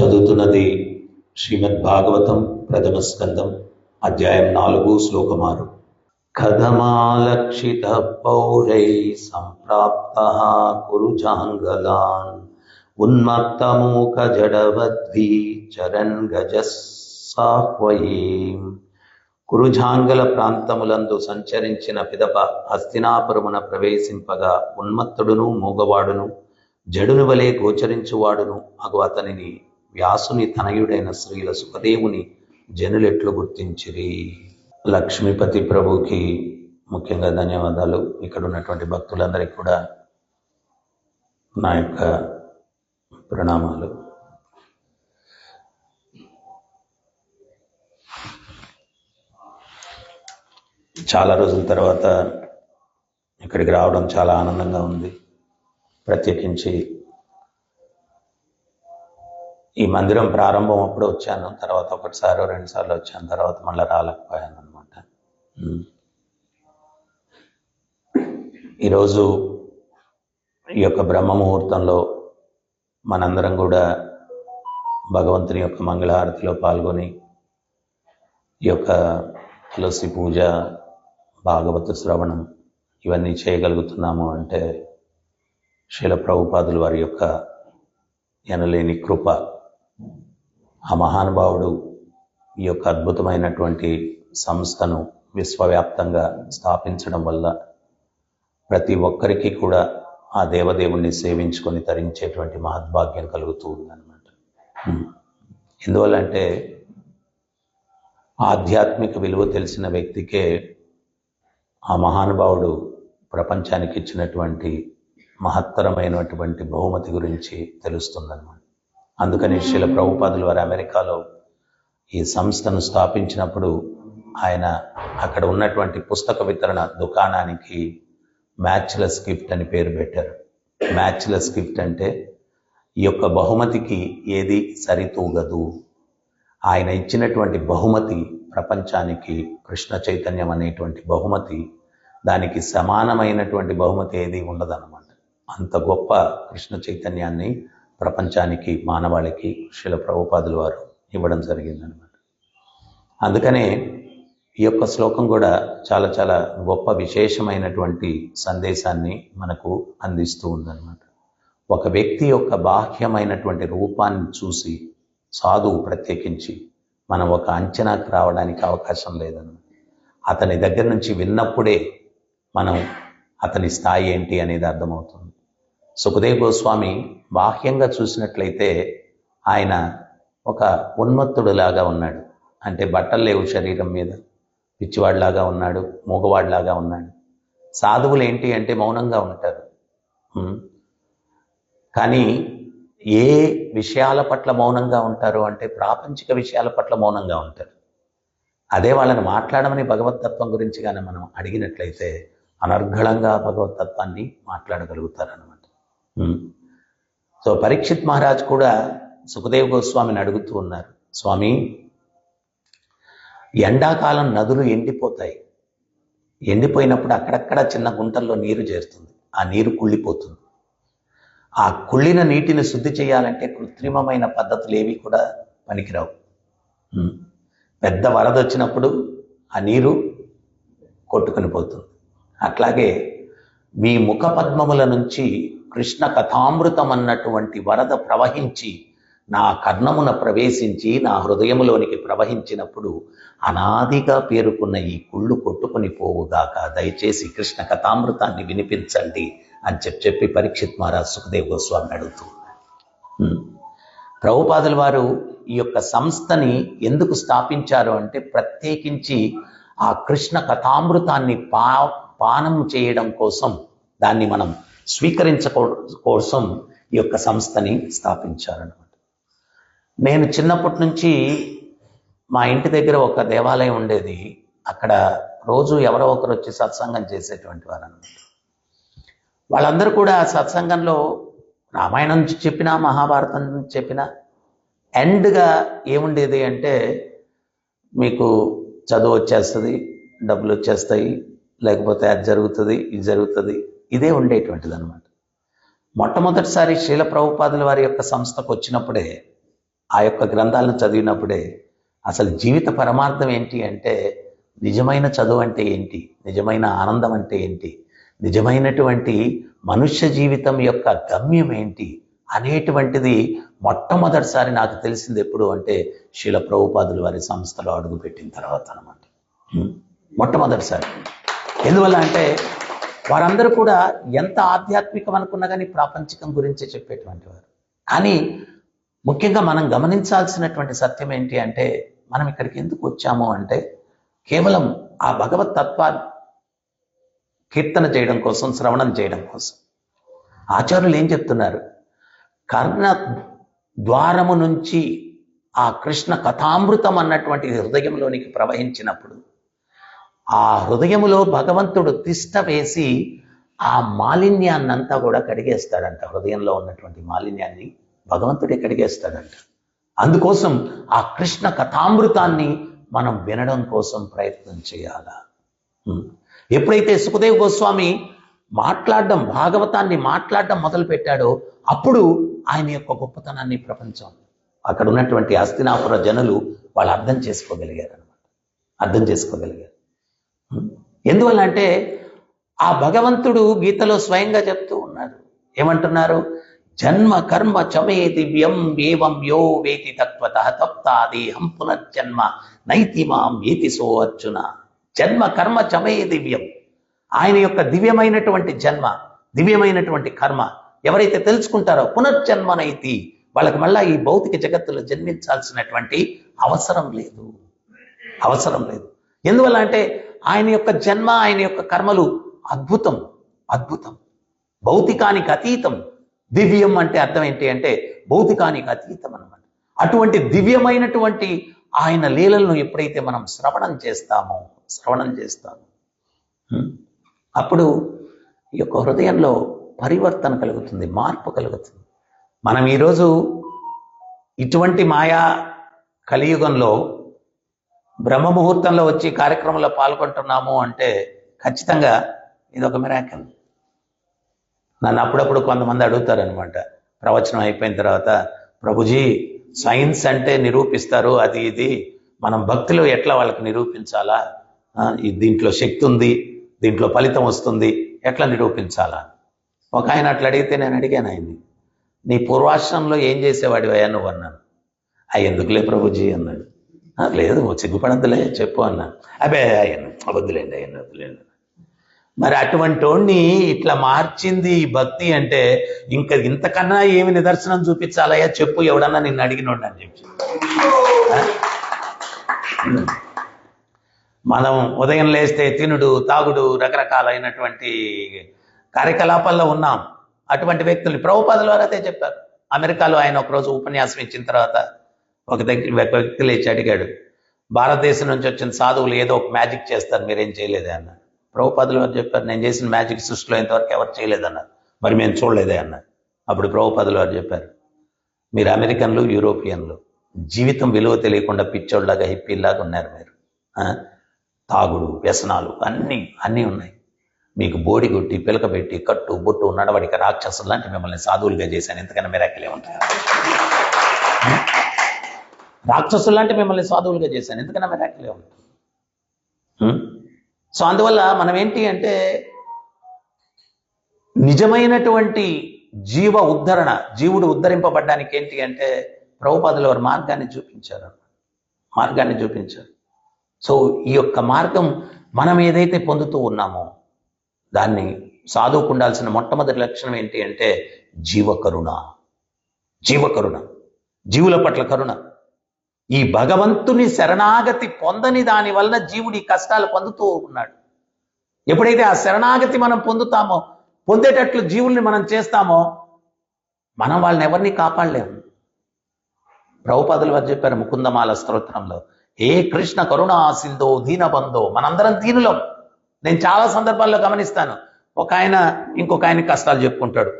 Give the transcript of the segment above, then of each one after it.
చదువుతున్నది శ్రీమద్ భాగవతం ప్రథమ స్కందం అధ్యాయం 4 శ్లోకం 6. కథమాలక్షిత పౌరై సంప్రాప్త కురుజాంగలాన్ ఉన్మత్తమూక జడవద్వి చరణ్ గజస్సాహ్వయీం. కురుజాంగల ప్రాంతములందు సంచరించిన పిదప హస్తినాపురమున ప్రవేశింపగా ఉన్మత్తుడును మూగవాడును జడుని వలె గోచరించువాడును అగు అతనిని వ్యాసుని తనయుడైన శ్రీల సుఖదేవుని జనులెట్లు గుర్తించిరి. లక్ష్మీపతి ప్రభుకి ముఖ్యంగా ధన్యవాదాలు. ఇక్కడ ఉన్నటువంటి భక్తులందరికీ కూడా నా యొక్క ప్రణామాలు. చాలా రోజుల తర్వాత ఇక్కడికి రావడం చాలా ఆనందంగా ఉంది. ప్రత్యేకించి ఈ మందిరం ప్రారంభం అప్పుడు వచ్చాను, తర్వాత ఒకటిసారో రెండుసార్లు వచ్చాను, తర్వాత మళ్ళీ రాలేకపోయాను అనమాట. ఈరోజు ఈ యొక్క బ్రహ్మ ముహూర్తంలో మనందరం కూడా భగవంతుని యొక్క మంగళహారతిలో పాల్గొని ఈ యొక్క తులసి పూజ, భాగవత శ్రవణం ఇవన్నీ చేయగలుగుతున్నాము అంటే శ్రీల ప్రభుపాదుల వారి యొక్క ఎనలేని కృప. ఆ మహానుభావుడు ఈ యొక్క అద్భుతమైనటువంటి సంస్థను విశ్వవ్యాప్తంగా స్థాపించడం వల్ల ప్రతి ఒక్కరికి కూడా ఆ దేవదేవుణ్ణి సేవించుకొని తరించేటువంటి మహద్భాగ్యం కలుగుతూ ఉందన్నమాట. ఎందువల్లంటే ఆధ్యాత్మిక విలువ తెలిసిన వ్యక్తికే ఆ మహానుభావుడు ప్రపంచానికి ఇచ్చినటువంటి మహత్తరమైనటువంటి బహుమతి గురించి తెలుస్తుందన్నమాట. అందుకని శ్రీల ప్రభుపాదుల వారు అమెరికాలో ఈ సంస్థను స్థాపించినప్పుడు ఆయన అక్కడ ఉన్నటువంటి పుస్తక వితరణ దుకాణానికి మ్యాచ్లెస్ గిఫ్ట్ అని పేరు పెట్టారు. మ్యాచ్లెస్ గిఫ్ట్ అంటే ఈ యొక్క బహుమతికి ఏది సరితూగదు. ఆయన ఇచ్చినటువంటి బహుమతి ప్రపంచానికి కృష్ణ చైతన్యం అనేటువంటి బహుమతి, దానికి సమానమైనటువంటి బహుమతి ఏది ఉండదన్నమాట. అంత గొప్ప కృష్ణ చైతన్యాన్ని ప్రపంచానికి, మానవాళికి శ్రీల ప్రభుపాదుల వారు ఇవ్వడం జరిగిందనమాట. అందుకనే ఈ యొక్క శ్లోకం కూడా చాలా చాలా గొప్ప విశేషమైనటువంటి సందేశాన్ని మనకు అందిస్తూ ఉందన్నమాట. ఒక వ్యక్తి యొక్క బాహ్యమైనటువంటి రూపాన్ని చూసి సాధువు ప్రత్యేకించి మనం ఒక అంచనాకు రావడానికి అవకాశం లేదన్నమాట. అతని దగ్గర నుంచి విన్నప్పుడే మనం అతని స్థాయి ఏంటి అనేది అర్థమవుతుంది. సుఖదేవ్ గోస్వామి బాహ్యంగా చూసినట్లయితే ఆయన ఒక ఉన్మత్తుడులాగా ఉన్నాడు. అంటే బట్టలు లేవు శరీరం మీద, పిచ్చివాడిలాగా ఉన్నాడు, మూగవాడిలాగా ఉన్నాడు. సాధువులు ఏంటి అంటే మౌనంగా ఉంటారు. కానీ ఏ విషయాల పట్ల మౌనంగా ఉంటారు అంటే ప్రాపంచిక విషయాల పట్ల మౌనంగా ఉంటారు. అదే వాళ్ళని మాట్లాడమని భగవతత్వం గురించి కానీ మనం అడిగినట్లయితే అనర్గళంగా భగవతత్వాన్ని మాట్లాడగలుగుతారనమాట. సో పరీక్షిత్ మహారాజ్ కూడా సుఖదేవ్ గోస్వామిని అడుగుతూ ఉన్నారు, స్వామి, ఎండాకాలం నదులు ఎండిపోతాయి. ఎండిపోయినప్పుడు అక్కడక్కడ చిన్న గుంటల్లో నీరు చేరుతుంది. ఆ నీరు కుళ్ళిపోతుంది. ఆ కుళ్ళిన నీటిని శుద్ధి చేయాలంటే కృత్రిమమైన పద్ధతులు ఏవి కూడా పనికిరావు. పెద్ద వరద వచ్చినప్పుడు ఆ నీరు కొట్టుకొని పోతుంది. అట్లాగే మీ ముఖ పద్మముల నుంచి కృష్ణ కథామృతం అన్నటువంటి వరద ప్రవహించి నా కర్ణమున ప్రవేశించి నా హృదయములోనికి ప్రవహించినప్పుడు అనాదిగా పేరుకున్న ఈ కుళ్ళు కొట్టుకుని పోవుగాక, దయచేసి కృష్ణ కథామృతాన్ని వినిపించండి అని చెప్పి పరీక్షిత్ మహారాజ్ సుఖదేవ్ గోస్వామిని అడుగుతున్నారు. ప్రభుపాదుల వారు ఈ యొక్క సంస్థని ఎందుకు స్థాపించారు అంటే ప్రత్యేకించి ఆ కృష్ణ కథామృతాన్ని పానం చేయడం కోసం, దాన్ని మనం కోసం ఈ యొక్క సంస్థని స్థాపించారనమాట. నేను చిన్నప్పటి నుంచి మా ఇంటి దగ్గర ఒక దేవాలయం ఉండేది. అక్కడ రోజు ఎవరో ఒకరు వచ్చి సత్సంగం చేసేటువంటి వారు అనమాట. వాళ్ళందరూ కూడా సత్సంగంలో రామాయణం నుంచి చెప్పినా, మహాభారతం నుంచి చెప్పినా ఎండ్గా ఏముండేది అంటే మీకు చదువు వచ్చేస్తుంది, డబ్బులు వచ్చేస్తాయి, లేకపోతే అది జరుగుతుంది, ఇది జరుగుతుంది, ఇదే ఉండేటువంటిది అనమాట. మొట్టమొదటిసారి శ్రీల ప్రభుపాదుల వారి యొక్క సంస్థకు వచ్చినప్పుడే ఆ యొక్క గ్రంథాలను చదివినప్పుడే అసలు జీవిత పరమార్థం ఏంటి అంటే, నిజమైన చదువు అంటే ఏంటి, నిజమైన ఆనందం అంటే ఏంటి, నిజమైనటువంటి మనుష్య జీవితం యొక్క గమ్యం ఏంటి అనేటువంటిది మొట్టమొదటిసారి నాకు తెలిసింది ఎప్పుడు అంటే శీల ప్రభుపాదులు వారి సంస్థలో అడుగుపెట్టిన తర్వాత అనమాట. మొట్టమొదటిసారి. ఎందువల్ల అంటే వారందరూ కూడా ఎంత ఆధ్యాత్మికం అనుకున్నా కానీ ప్రాపంచికం గురించే చెప్పేటువంటి వారు. కానీ ముఖ్యంగా మనం గమనించాల్సినటువంటి సత్యం ఏంటి అంటే, మనం ఇక్కడికి ఎందుకు వచ్చాము అంటే కేవలం ఆ భగవత్ తత్వాన్ని కీర్తన చేయడం కోసం, శ్రవణం చేయడం కోసం. ఆచార్యులు ఏం చెప్తున్నారు, కర్ణ ద్వారము నుంచి ఆ కృష్ణ కథామృతం అన్నటువంటి హృదయంలోనికి ప్రవహించినప్పుడు ఆ హృదయములో భగవంతుడు తిష్ట వేసి ఆ మాలిన్యాన్నంతా కూడా కడిగేస్తాడంట. హృదయంలో ఉన్నటువంటి మాలిన్యాన్ని భగవంతుడే కడిగేస్తాడంట. అందుకోసం ఆ కృష్ణ కథామృతాన్ని మనం వినడం కోసం ప్రయత్నం చేయాలా. ఎప్పుడైతే సుఖదేవ్ గోస్వామి మాట్లాడడం, భాగవతాన్ని మాట్లాడడం మొదలు పెట్టాడో అప్పుడు ఆయన యొక్క గొప్పతనాన్ని ప్రపంచం, అక్కడ ఉన్నటువంటి హస్తినాపుర జనులు వాళ్ళు అర్థం చేసుకోగలిగారు అనమాట. అర్థం చేసుకోగలిగారు. ఎందువల్ల అంటే ఆ భగవంతుడు గీతలో స్వయంగా చెప్తూ ఉన్నారు. ఏమంటున్నారు, జన్మ కర్మ చమే దివ్యం ఏవం యో వేతి తత్వతః తప్తాదేహం పునర్జన్మ నైతి మాం ఏతి సో అర్జున. జన్మ కర్మ చమే దివ్యం, ఆయన యొక్క దివ్యమైనటువంటి జన్మ, దివ్యమైనటువంటి కర్మ ఎవరైతే తెలుసుకుంటారో పునర్జన్మ నైతి, వాళ్ళకి మళ్ళా ఈ భౌతిక జగత్తులో జన్మించాల్సినటువంటి అవసరం లేదు. అవసరం లేదు. ఎందువల్ల అంటే ఆయన యొక్క జన్మ, ఆయన యొక్క కర్మలు అద్భుతం, అద్భుతం, భౌతికానికి అతీతం. దివ్యం అంటే అర్థం ఏంటి అంటే భౌతికానికి అతీతం అన్నమాట. అటువంటి దివ్యమైనటువంటి ఆయన లీలలను ఎప్పుడైతే మనం శ్రవణం చేస్తామో అప్పుడు ఈ యొక్క హృదయంలో పరివర్తన కలుగుతుంది, మార్పు కలుగుతుంది. మనం ఈరోజు ఇటువంటి మాయా కలియుగంలో బ్రహ్మ ముహూర్తంలో వచ్చి కార్యక్రమంలో పాల్గొంటున్నాము అంటే ఖచ్చితంగా ఇది ఒక మిరాకిల్. నన్ను అప్పుడప్పుడు కొంతమంది అడుగుతారనమాట, ప్రవచనం అయిపోయిన తర్వాత, ప్రభుజీ సైన్స్ అంటే నిరూపిస్తారు, అది ఇది మనం భక్తిలో ఎట్లా వాళ్ళకి నిరూపించాలా, దీంట్లో శక్తి ఉంది, దీంట్లో ఫలితం వస్తుంది, ఎట్లా నిరూపించాలా. ఒక ఆయన అట్లా అడిగితే నేను అడిగాను ఆయన్ని, నీ పూర్వాశ్రమంలో ఏం చేసేవాడివయ్యా నువ్వు అన్నాను. ఎందుకులే ప్రభుజీ అన్నాడు. లేదు సిగ్గుపడద్దులే చెప్పు అన్నాను. వద్దులేండి వద్దులేండి. మరి అటువంటి వాడిని ఇట్లా మార్చింది ఈ భక్తి అంటే ఇంకా ఇంతకన్నా ఏమి నిదర్శనం చూపించాలయ్యా చెప్పు, ఎవడన్నా నిన్ను అడిగినోడు అని చెప్పి. మనం ఉదయం లేస్తే తినుడు, తాగుడు, రకరకాలైనటువంటి కార్యకలాపాల్లో ఉన్నాం. అటువంటి వ్యక్తుల్ని ప్రభుపాదుల వారు అదే చెప్పారు. అమెరికాలో ఆయన ఒకరోజు ఉపన్యాసం ఇచ్చిన తర్వాత ఒక వ్యక్తి లేచి అడిగాడు, భారతదేశం నుంచి వచ్చిన సాధువులు ఏదో ఒక మ్యాజిక్ చేస్తారు, మీరేం చేయలేదే అన్నారు. ప్రభుపాదుల వారు చెప్పారు, నేను చేసిన మ్యాజిక్ సృష్టిలో ఇంతవరకు ఎవరు చేయలేదన్నారు. మరి మేము చూడలేదే అన్నారు. అప్పుడు ప్రభుపాదుల వారు చెప్పారు, మీరు అమెరికన్లు, యూరోపియన్లు జీవితం విలువ తెలియకుండా పిచ్చోళ్ళలాగా, హిప్పీల్లాగా ఉన్నారు మీరు. తాగుడు, వ్యసనాలు అన్నీ ఉన్నాయి. మీకు బోడి కొట్టి, పిలక పెట్టి, కట్టు బొట్టు నడవడిక రాక్షసులు లాంటి మిమ్మల్ని సాధువులుగా చేశాను, ఎంతకన్నా మిరాకిలే ఉంటుంది. రాక్షసులు లాంటి మిమ్మల్ని సాధువులుగా చేశాను, ఎందుకన్నా మిరాకిలే ఉంటుంది. సో అందువల్ల మనం ఏంటి అంటే నిజమైనటువంటి జీవ ఉద్ధరణ, జీవుడు ఉద్ధరింపబడ్డానికి ఏంటి అంటే ప్రభుపాదుల వారు మార్గాన్ని చూపించారు. సో ఈ యొక్క మార్గం మనం ఏదైతే పొందుతూ ఉన్నామో దాన్ని సాధువుకు ఉండాల్సిన మొట్టమొదటి లక్షణం ఏంటి అంటే జీవకరుణ, జీవుల పట్ల కరుణ. ఈ భగవంతుని శరణాగతి పొందని దాని వలన జీవుడు ఈ కష్టాలు పొందుతూ ఉన్నాడు. ఎప్పుడైతే ఆ శరణాగతి మనం పొందేటట్లు జీవుల్ని మనం చేస్తామో మనం వాళ్ళని ఎవరిని కాపాడలేము. ప్రభుపాదుల వారు చెప్పారు ముకుందమాల స్తోత్రంలో, ఏ కృష్ణ కరుణా సింధో దీనబంధో. మనందరం దీనులం. నేను చాలా సందర్భాల్లో గమనిస్తాను, ఒక ఆయన ఇంకొక ఆయన కష్టాలు చెప్పుకుంటాడు.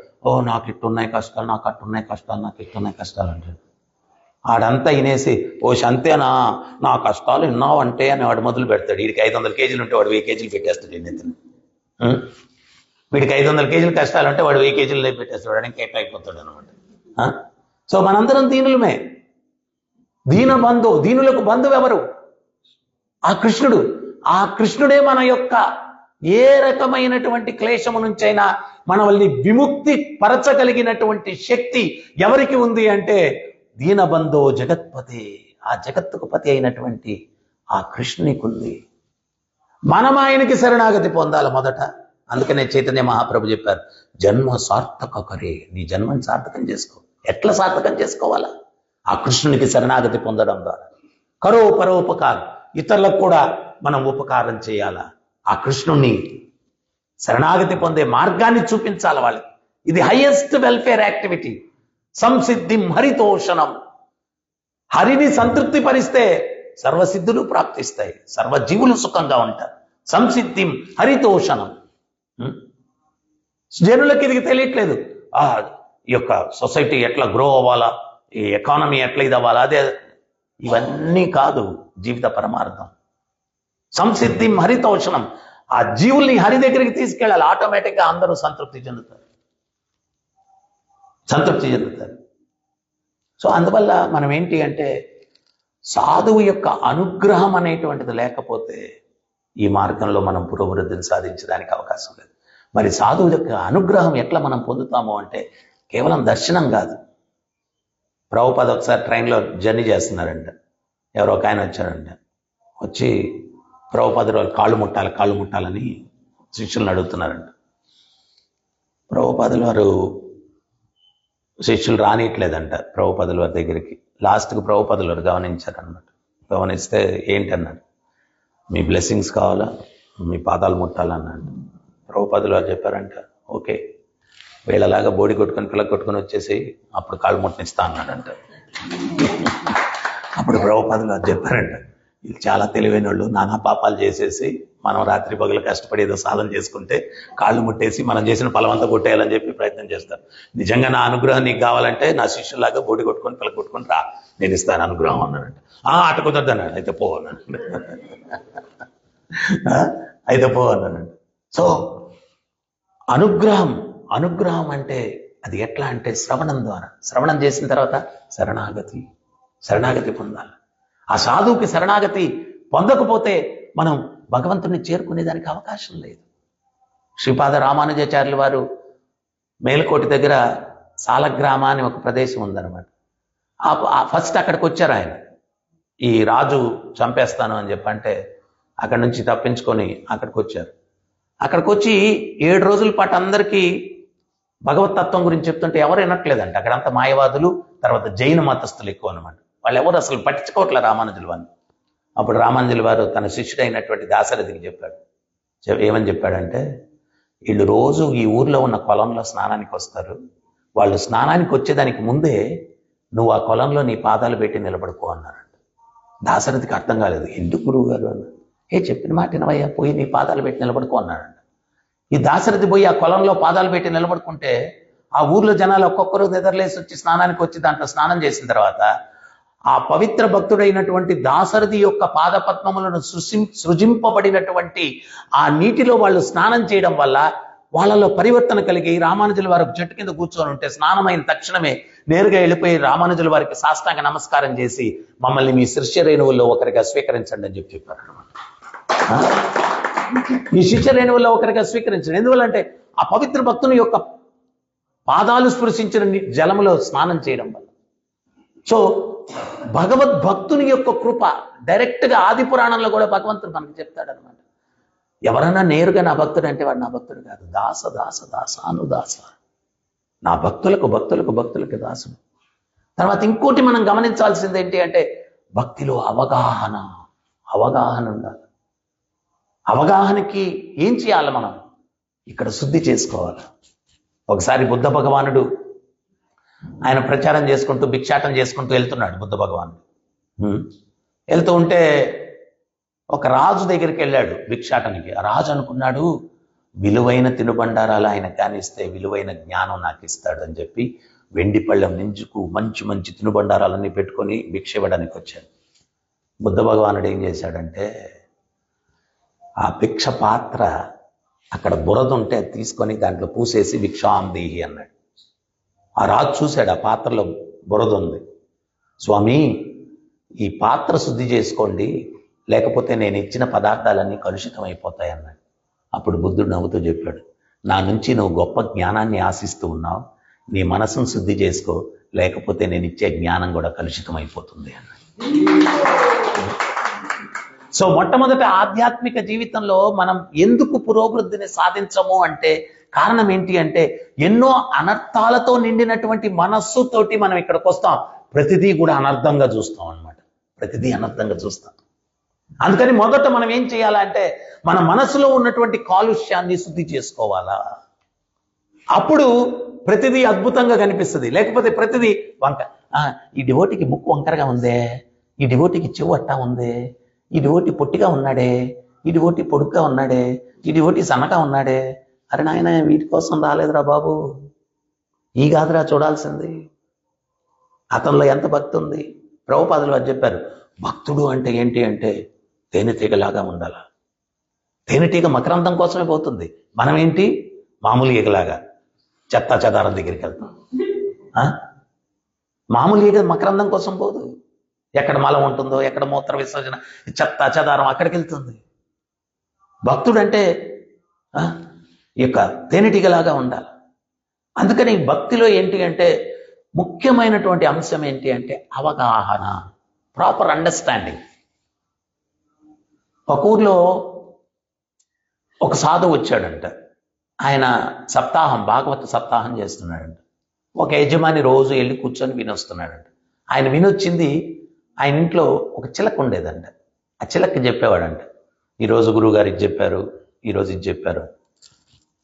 నాకు ఇట్టున్నాయి కష్టాలు, నాకు అట్టున్నాయి కష్టాలు, నాకు ఇట్టున్నాయి కష్టాలు అంటాడు. ఆడంతా వినేసి అంతేనా, నా కష్టాలు విన్నావంటే అని వాడు మొదలు పెడతాడు. వీడికి 500 కేజీలు ఉంటే వాడు 1000 కేజీలు పెట్టేస్తాడు. నెత్తిని వీడికి 500 కేజీలు కష్టాలు ఉంటే వాడు 1000 కేజీలు పెట్టేస్తాడు. వాడు ఇంకా ఎట్లా అయిపోతాడు అనమాట. సో మనందరం దీనులమే. దీనబంధు, దీనులకు బంధువు ఎవరు? ఆ కృష్ణుడు. ఆ కృష్ణుడే మన యొక్క ఏ రకమైనటువంటి క్లేశము నుంచైనా మనల్ని విముక్తి పరచగలిగినటువంటి శక్తి ఎవరికి ఉంది అంటే దీనబంధో జగత్పతి, ఆ జగత్తుకు పతి అయినటువంటి ఆ కృష్ణునికి ఉంది. మనం ఆయనకి శరణాగతి పొందాలి మొదట. అందుకనే చైతన్య మహాప్రభు చెప్పారు, జన్మ సార్థక కరే, నీ జన్మని సార్థకం చేసుకో. ఎట్లా సార్థకం చేసుకోవాలా? ఆ కృష్ణునికి శరణాగతి పొందడం ద్వారా. కరో పరోపకారం, ఇతరులకు కూడా మనం ఉపకారం చేయాలా? ఆ కృష్ణుణ్ణి శరణాగతి పొందే మార్గాన్ని చూపించాలి వాళ్ళకి. ఇది హైయెస్ట్ వెల్ఫేర్ యాక్టివిటీ. సంసిద్ధిం హరితోషణం, హరిని సంతృప్తి పరిస్తే సర్వసిద్ధులు ప్రాప్తిస్తాయి, సర్వజీవులు సుఖంగా ఉంటారు. సంసిద్ధిం హరితోషణం. జనులకి ఇది తెలియట్లేదు. ఈ యొక్క సొసైటీ ఎట్లా గ్రో అవ్వాలా, ఈ ఎకానమీ ఎట్లా ఇది అవ్వాలా, అదే. ఇవన్నీ కాదు జీవిత పరమార్థం. సంసిద్ధిం హరితోషణం, ఆ జీవుల్ని హరి దగ్గరికి తీసుకెళ్ళాలి. ఆటోమేటిక్గా అందరూ సంతృప్తి చెందుతారు. సో అందువల్ల మనం ఏంటి అంటే సాధువు యొక్క అనుగ్రహం అనేటువంటిది లేకపోతే ఈ మార్గంలో మనం పురోభివృద్ధిని సాధించడానికి అవకాశం లేదు. మరి సాధువు యొక్క అనుగ్రహం ఎట్లా మనం పొందుతాము అంటే కేవలం దర్శనం కాదు. ప్రభుపాద ఒకసారి ట్రైన్లో జర్నీ చేస్తున్నారంట. ఎవరో ఒక ఆయన వచ్చారంట. వచ్చి ప్రభుపాదులు వాళ్ళు కాళ్ళు ముట్టాలని శిష్యులను అడుగుతున్నారంట. ప్రభుపాదులు వారు శిష్యులు రానియట్లేదంట ప్రభుపాదుల వారి దగ్గరికి. లాస్ట్కి ప్రభుపాదుల వారు గమనించారన్నమాట. గమనిస్తే ఏంటన్నాడు, మీ బ్లెస్సింగ్స్ కావాలా, మీ పాదాలు ముట్టాలన్నాడు. ప్రభుపాదుల వారు చెప్పారంట, ఓకే, వీళ్ళలాగా బోడి కొట్టుకొని పిల్ల కొట్టుకొని వచ్చేసి అప్పుడు కాళ్ళు ముట్టనిస్తా అన్నాడంట. అప్పుడు ప్రభుపాదుల వారు చెప్పారంట, ఇది చాలా తెలివైన వాళ్ళు, నానా పాపాలు చేసేసి మనం రాత్రి పగలు కష్టపడి ఏదో సాధన చేసుకుంటే కాళ్ళు ముట్టేసి మనం చేసిన ఫలమంతా కొట్టేయాలని చెప్పి ప్రయత్నం చేస్తారు. నిజంగా నా అనుగ్రహం నీకు కావాలంటే నా శిష్యులాగా బోడి కొట్టుకొని పిల్ల కొట్టుకొని రా, నేను ఇస్తాను అనుగ్రహం అన్నాడంట. అట కుదరదు అన్నాడు. అయితే పో అన్నాడు. అయితే పో అన్నాడంట. సో అనుగ్రహం అంటే అది ఎట్లా అంటే శ్రవణం ద్వారా. శ్రవణం చేసిన తర్వాత శరణాగతి పొందాలి. ఆ సాధువుకి శరణాగతి పొందకపోతే మనం భగవంతుని చేరుకునేదానికి అవకాశం లేదు. శ్రీపాద రామానుజాచార్యుల వారు మేలుకోటి దగ్గర సాలగ్రామ అని ఒక ప్రదేశం ఉందన్నమాట. ఫస్ట్ అక్కడికి వచ్చారు ఆయన. ఈ రాజు చంపేస్తాను అని చెప్పంటే అక్కడి నుంచి తప్పించుకొని అక్కడికి వచ్చారు. అక్కడికి వచ్చి 7 రోజుల పాటు అందరికీ భగవతత్వం గురించి చెప్తుంటే ఎవరు వినట్లేదంట. అక్కడంతా మాయవాదులు, తర్వాత జైన మతస్థులు ఎక్కువ అనమాట. వాళ్ళు ఎవరు అసలు పట్టించుకోవట్లే రామానుజుల వారిని. అప్పుడు రామానుజుల వారు తన శిష్యుడైనటువంటి దాశరథికి చెప్పాడు. ఏమని చెప్పాడంటే, వీళ్ళు రోజు ఈ ఊర్లో ఉన్న కొలంలో స్నానానికి వస్తారు. వాళ్ళు స్నానానికి వచ్చేదానికి ముందే నువ్వు ఆ కొలంలో నీ పాదాలు పెట్టి నిలబడుకో అన్నారంట. దాశరథికి అర్థం కాలేదు. ఎందుకు గురువు గారు అన్నాడు. చెప్పిన మాట వినవయ్యా, పోయి నీ పాదాలు పెట్టి నిలబడుకో అన్నాడంట. ఈ దాశరథి పోయి ఆ కొలంలో పాదాలు పెట్టి నిలబడుకుంటే ఆ ఊర్లో జనాలు ఒక్కొక్కరు నిద్రలేసి వచ్చి స్నానానికి వచ్చి దాంట్లో స్నానం చేసిన తర్వాత ఆ పవిత్ర భక్తుడైనటువంటి దాశరథి యొక్క పాదపద్మములను సృజింపబడినటువంటి ఆ నీటిలో వాళ్ళు స్నానం చేయడం వల్ల వాళ్ళలో పరివర్తన కలిగి రామానుజుల వారు చెట్టు కింద కూర్చొని ఉంటే స్నానమైన తక్షణమే నేరుగా వెళ్ళిపోయి రామానుజుల వారికి సాష్టాంగ నమస్కారం చేసి మమ్మల్ని మీ శిష్య రేణువుల్లో ఒకరిగా స్వీకరించండి అని చెప్పారు అనమాట. మీ శిష్య రేణువుల్లో ఒకరిగా స్వీకరించండి. ఎందువల్లంటే ఆ పవిత్ర భక్తుని యొక్క పాదాలు స్పృశించిన జలములో స్నానం చేయడం వల్ల. సో భగవద్భక్తుని యొక్క కృప డైరెక్ట్గా ఆది పురాణంలో కూడా భగవంతుడు మనకు చెప్తాడనమాట. ఎవరన్నా నేరుగా నా భక్తుడు అంటే వాడు నా భక్తుడు కాదు. దాస దాస దాసానుదాస, నా భక్తులకు దాసుడు. తర్వాత ఇంకోటి మనం గమనించాల్సింది ఏంటి అంటే భక్తిలో అవగాహన ఉండాలి. అవగాహనకి ఏం చేయాలి? మనం ఇక్కడ శుద్ధి చేసుకోవాలి. ఒకసారి బుద్ధ భగవానుడు ఆయన ప్రచారం చేసుకుంటూ భిక్షాటం చేసుకుంటూ వెళ్తున్నాడు. బుద్ధ భగవానుడు వెళ్తూ ఉంటే ఒక రాజు దగ్గరికి వెళ్ళాడు భిక్షాటనికి. ఆ రాజు అనుకున్నాడు, విలువైన తినుబండారాలు ఆయన కానిస్తే విలువైన జ్ఞానం నాకు ఇస్తాడు అని చెప్పి వెండి పళ్ళెం నించుకు మంచి మంచి తినుబండారాలన్నీ పెట్టుకొని భిక్ష ఇవ్వడానికి వచ్చాడు. బుద్ధ భగవానుడు ఏం చేశాడంటే ఆ భిక్ష పాత్ర అక్కడ బురద ఉంటే తీసుకొని దాంట్లో పూసేసి భిక్షాందేహి అన్నాడు. ఆ రాజు చూశాడు, ఆ పాత్రలో బురద ఉంది. స్వామి, ఈ పాత్ర శుద్ధి చేసుకోండి, లేకపోతే నేను ఇచ్చిన పదార్థాలన్నీ కలుషితం అయిపోతాయి అన్నాడు. అప్పుడు బుద్ధుడు నవ్వుతూ చెప్పాడు, నా నుంచి నువ్వు గొప్ప జ్ఞానాన్ని ఆశిస్తూ ఉన్నావు, నీ మనసును శుద్ధి చేసుకో, లేకపోతే నేను ఇచ్చే జ్ఞానం కూడా కలుషితం అయిపోతుంది అన్నాడు. సో మొట్టమొదటి ఆధ్యాత్మిక జీవితంలో మనం ఎందుకు పురోభివృద్ధిని సాధించము అంటే కారణం ఏంటి అంటే, ఎన్నో అనర్థాలతో నిండినటువంటి మనస్సుతోటి మనం ఇక్కడికి వస్తాం, ప్రతిదీ కూడా అనర్థంగా చూస్తాం అన్నమాట. ప్రతిదీ అనర్థంగా చూస్తాం. అందుకని మొదట మనం ఏం చేయాలంటే మన మనసులో ఉన్నటువంటి కాలుష్యాన్ని శుద్ధి చేసుకోవాలా. అప్పుడు ప్రతిదీ అద్భుతంగా కనిపిస్తుంది. లేకపోతే ప్రతిదీ వంక, ఈ డివోటికి ముక్కు వంకరగా ఉందే, ఈ డివోటికి చెవు అట్టా ఉందే, ఈ డివోటి పొట్టిగా ఉన్నాడే, ఈ డివోటి పొడుగ్గా ఉన్నాడే, ఈ డివోటి సన్నగా ఉన్నాడే, అరే నాయన వీటి కోసం రాలేదురా బాబు, ఈ కాదురా చూడాల్సింది, అతనిలో ఎంత భక్తి ఉంది. ప్రభుపాదులు వారు చెప్పారు, భక్తుడు అంటే ఏంటి అంటే తేనెటీగలాగా ఉండాల. తేనెటీగ మకరందం కోసమే పోతుంది, మనం ఏంటి మామూలు ఈగలాగా చెత్త చెదారం దగ్గరికి వెళ్తాం. మామూలు ఈగ మకరందం కోసం పోదు, ఎక్కడ మలం ఉంటుందో, ఎక్కడ మూత్ర విసర్జన, చెత్త చెదారం అక్కడికి వెళ్తుంది. భక్తుడు అంటే ఈ యొక్క తేనెటీగలాగా ఉండాలి. అందుకని భక్తిలో ఏంటి అంటే ముఖ్యమైనటువంటి అంశం ఏంటి అంటే అవగాహన, ప్రాపర్ అండర్స్టాండింగ్. ఒక ఊర్లో ఒక సాధువు వచ్చాడంట. ఆయన సప్తాహం, భాగవత సప్తాహం చేస్తున్నాడంట. ఒక యజమాని రోజు వెళ్ళి కూర్చొని వినొస్తున్నాడంట. ఆయన వినొచ్చింది, ఆయన ఇంట్లో ఒక చిలక ఉండేదంట. ఆ చిలక్కి చెప్పేవాడంట, ఈరోజు గురువుగారు ఇది చెప్పారు, ఈరోజు ఇది చెప్పారు.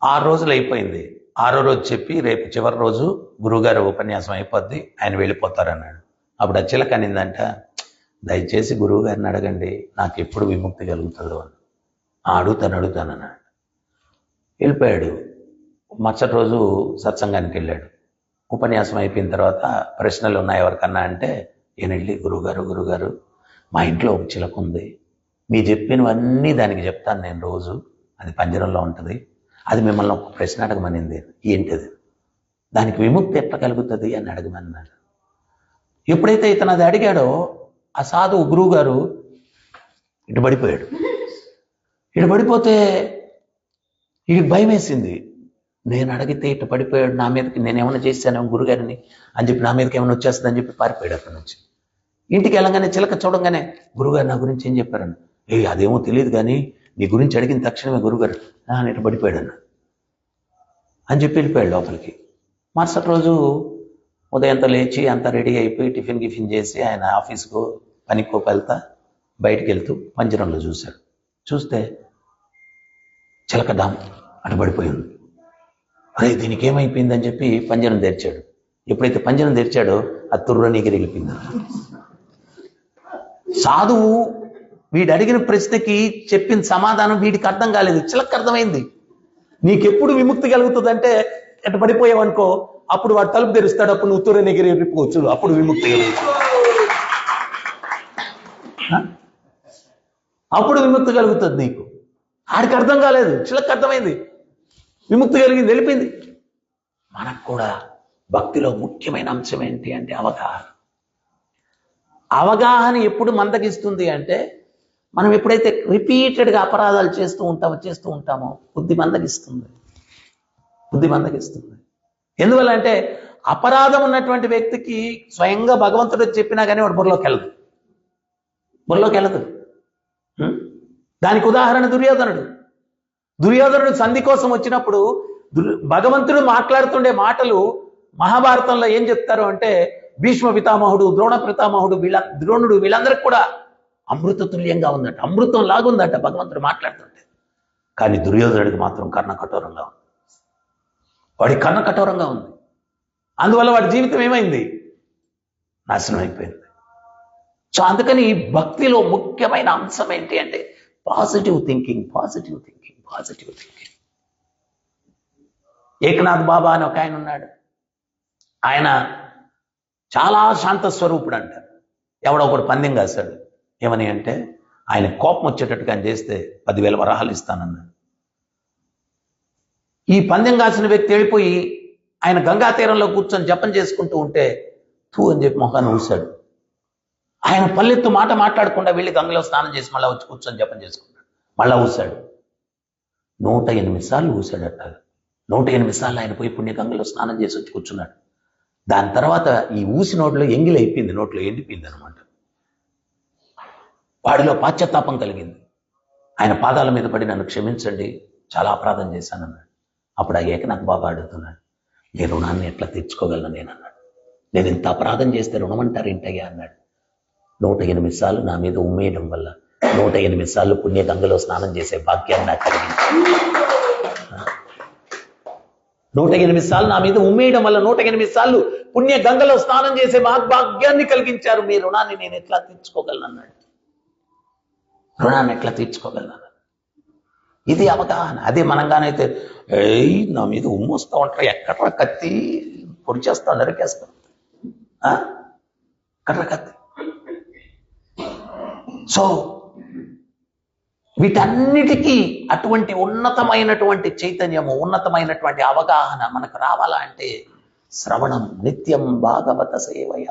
6 రోజులు అయిపోయింది. 6వ రోజు చెప్పి రేపు చివరి రోజు గురువుగారు ఉపన్యాసం అయిపోద్ది, ఆయన వెళ్ళిపోతారన్నాడు. అప్పుడు ఆ చిలక అనిందంట, దయచేసి గురువు గారిని అడగండి, నాకు ఎప్పుడు విముక్తి కలుగుతుందో అని. అడుగుతానన్నాడు. వెళ్ళిపోయాడు. మరుసటి రోజు సత్సంగానికి వెళ్ళాడు. ఉపన్యాసం అయిపోయిన తర్వాత ప్రశ్నలు ఉన్నాయి ఎవరికన్నా అంటే, ఈయన వెళ్ళి గురువుగారు మా ఇంట్లో ఒక చిలక ఉంది, మీ చెప్పినవన్నీ దానికి చెప్తాను నేను రోజు, అది పంజరంలో ఉంటుంది, అది మిమ్మల్ని ఒక ప్రశ్న అడగమనింది, ఏంటిది, దానికి విముక్తి ఎట్లా కలుగుతుంది అని అడగమన్నాడు. ఎప్పుడైతే ఇతను అది అడిగాడో ఆ సాధువు గురువు గారు ఇటు పడిపోయాడు. ఇటు పడిపోతే వీడికి భయం వేసింది. నేను అడిగితే ఇటు పడిపోయాడు, నా మీదకి నేనేమైనా చేశానేమో గురుగారిని అని చెప్పి, నా మీదకి ఏమైనా వచ్చేస్తుంది అని చెప్పి పారిపోయాడు అక్కడి నుంచి. ఇంటికి వెళ్ళగానే చిలక చూడంగానే, గురుగారు నా గురించి ఏం చెప్పారన్న, అదేమో తెలియదు కానీ నీ గురించి అడిగిన తక్షణమే గురుగారు ఇటు పడిపోయాడు అన్న అని చెప్పి వెళ్ళిపోయాడు లోపలికి. మరుసటి రోజు ఉదయంతో లేచి అంతా రెడీ అయిపోయి టిఫిన్ చేసి ఆయన ఆఫీస్కో పనికో వెళ్తా బయటికి వెళ్తూ పంజరంలో చూశాడు. చూస్తే చిలక డామ్ అటు పడిపోయింది. అరే దీనికి ఏమైపోయిందని చెప్పి పంజరం తెరిచాడు. ఎప్పుడైతే పంజరం తెరిచాడో అది తుర్రనీకి వెళ్ళిపోయింది. సాధువు వీడు అడిగిన ప్రశ్నకి చెప్పిన సమాధానం వీడికి అర్థం కాలేదు, చిలక అర్థమైంది. నీకెప్పుడు విముక్తి కలుగుతుందంటే ఎటు పడిపోయావనుకో, అప్పుడు వాడు తలుపు తెరుస్తాడు, అప్పుడు నువ్వు తుర్రనీకి వెళ్ళిపోవచ్చు, అప్పుడు విముక్తి కలుగుతుంది. అప్పుడు విముక్తి కలుగుతుంది నీకు. ఆడికి అర్థం కాలేదు, చిలక అర్థమైంది, విముక్తి కలిగింది, వెళ్ళిపోయింది. మనకు కూడా భక్తిలో ముఖ్యమైన అంశం ఏంటి అంటే అవగాహన. అవగాహన ఎప్పుడు మందగిస్తుంది అంటే మనం ఎప్పుడైతే రిపీటెడ్గా అపరాధాలు చేస్తూ ఉంటామో బుద్ధి మందగిస్తుంది. ఎందువల్ల అంటే అపరాధం ఉన్నటువంటి వ్యక్తికి స్వయంగా భగవంతుడు చెప్పినా కానీ వాడు బుర్రలోకి వెళ్ళదు. దానికి ఉదాహరణ దుర్యోధనుడు సంధి కోసం వచ్చినప్పుడు భగవంతుడు మాట్లాడుతుండే మాటలు మహాభారతంలో ఏం చెప్తారు అంటే, భీష్మ పితామహుడు, ద్రోణ పితామహుడు, ద్రోణుడు వీళ్ళందరికీ కూడా అమృత తుల్యంగా ఉందంట, అమృతం లాగుందంట భగవంతుడు మాట్లాడుతుంటే. కానీ దుర్యోధనుడికి మాత్రం కర్ణ కఠోరంగా ఉంది. వాడి కర్ణ కఠోరంగా ఉంది. అందువల్ల వాడి జీవితం ఏమైంది? నాశనం అయిపోయింది. సో అందుకని భక్తిలో ముఖ్యమైన అంశం ఏంటి అంటే పాజిటివ్ థింకింగ్. ఏకనాథ్ బాబా అని ఒక ఆయన ఉన్నాడు. ఆయన చాలా శాంత స్వరూపుడు అంటారు. ఎవడో ఒకడు పందెం కాశాడు. ఏమని అంటే, ఆయన కోపం వచ్చేటట్టుగా ఆయన చేస్తే 10,000 వరాహాలు ఇస్తానన్నాడు. ఈ పందెం కాసిన వ్యక్తి వెళ్ళిపోయి ఆయన గంగా తీరంలో కూర్చొని జపం చేసుకుంటూ ఉంటే తూ అని చెప్పి మొహాన్ని ఊశాడు. ఆయన పల్లెత్తు మాట మాట్లాడకుండా వెళ్ళి గంగలో స్నానం చేసి మళ్ళీ వచ్చి కూర్చొని జపం చేసుకున్నాడు. మళ్ళా ఊసాడు. 108 సార్లు ఊసాడట. 108 సార్లు ఆయన పోయి పుణ్యగంగలో స్నానం చేసి వచ్చి కూర్చున్నాడు. దాని తర్వాత ఈ ఊసి నోట్లో ఎంగిలి అయిపోయింది, నోట్లో ఎండిపోయింది అనమాట. వాడిలో పాశ్చాత్తాపం కలిగింది. ఆయన పాదాల మీద పడి నన్ను క్షమించండి, చాలా అపరాధం చేశానన్నాడు. అప్పుడు ఆ ఏకనాథ్ బాబా అడుగుతున్నాడు, నీ రుణాన్ని ఎట్లా తీర్చుకోగలను నేను అన్నాడు. నేను ఇంత అపరాధం చేస్తే రుణం అంటారు ఏంటయ్యా అన్నాడు. 108 సార్లు నా మీద ఉమ్మేయడం వల్ల 108 సార్లు పుణ్యగంగలో స్నానం చేసే భాగ్యాన్ని నాకు కలిగింది. 108 సార్లు నా మీద ఉమ్మేయడం వల్ల 108 సార్లు పుణ్యగంగలో స్నానం చేసే భాగ్యాన్ని కలిగించారు. మీ రుణాన్ని నేను ఎట్లా తీర్చుకోగలను అన్నాడు. రుణాన్ని ఎట్లా తీర్చుకోగలను? ఇది అవగాహన. అదే మనంగానైతే నా మీద ఉమ్మొస్తూ ఉంటారు, ఎక్కడ కత్తి పొడిచేస్తాం, నరికేస్తాం, ఎక్కడ కత్తి. సో వీటన్నిటికీ అటువంటి ఉన్నతమైనటువంటి చైతన్యము, ఉన్నతమైనటువంటి అవగాహన మనకు రావాలా అంటే శ్రవణం, నిత్యం భాగవత సేవయ,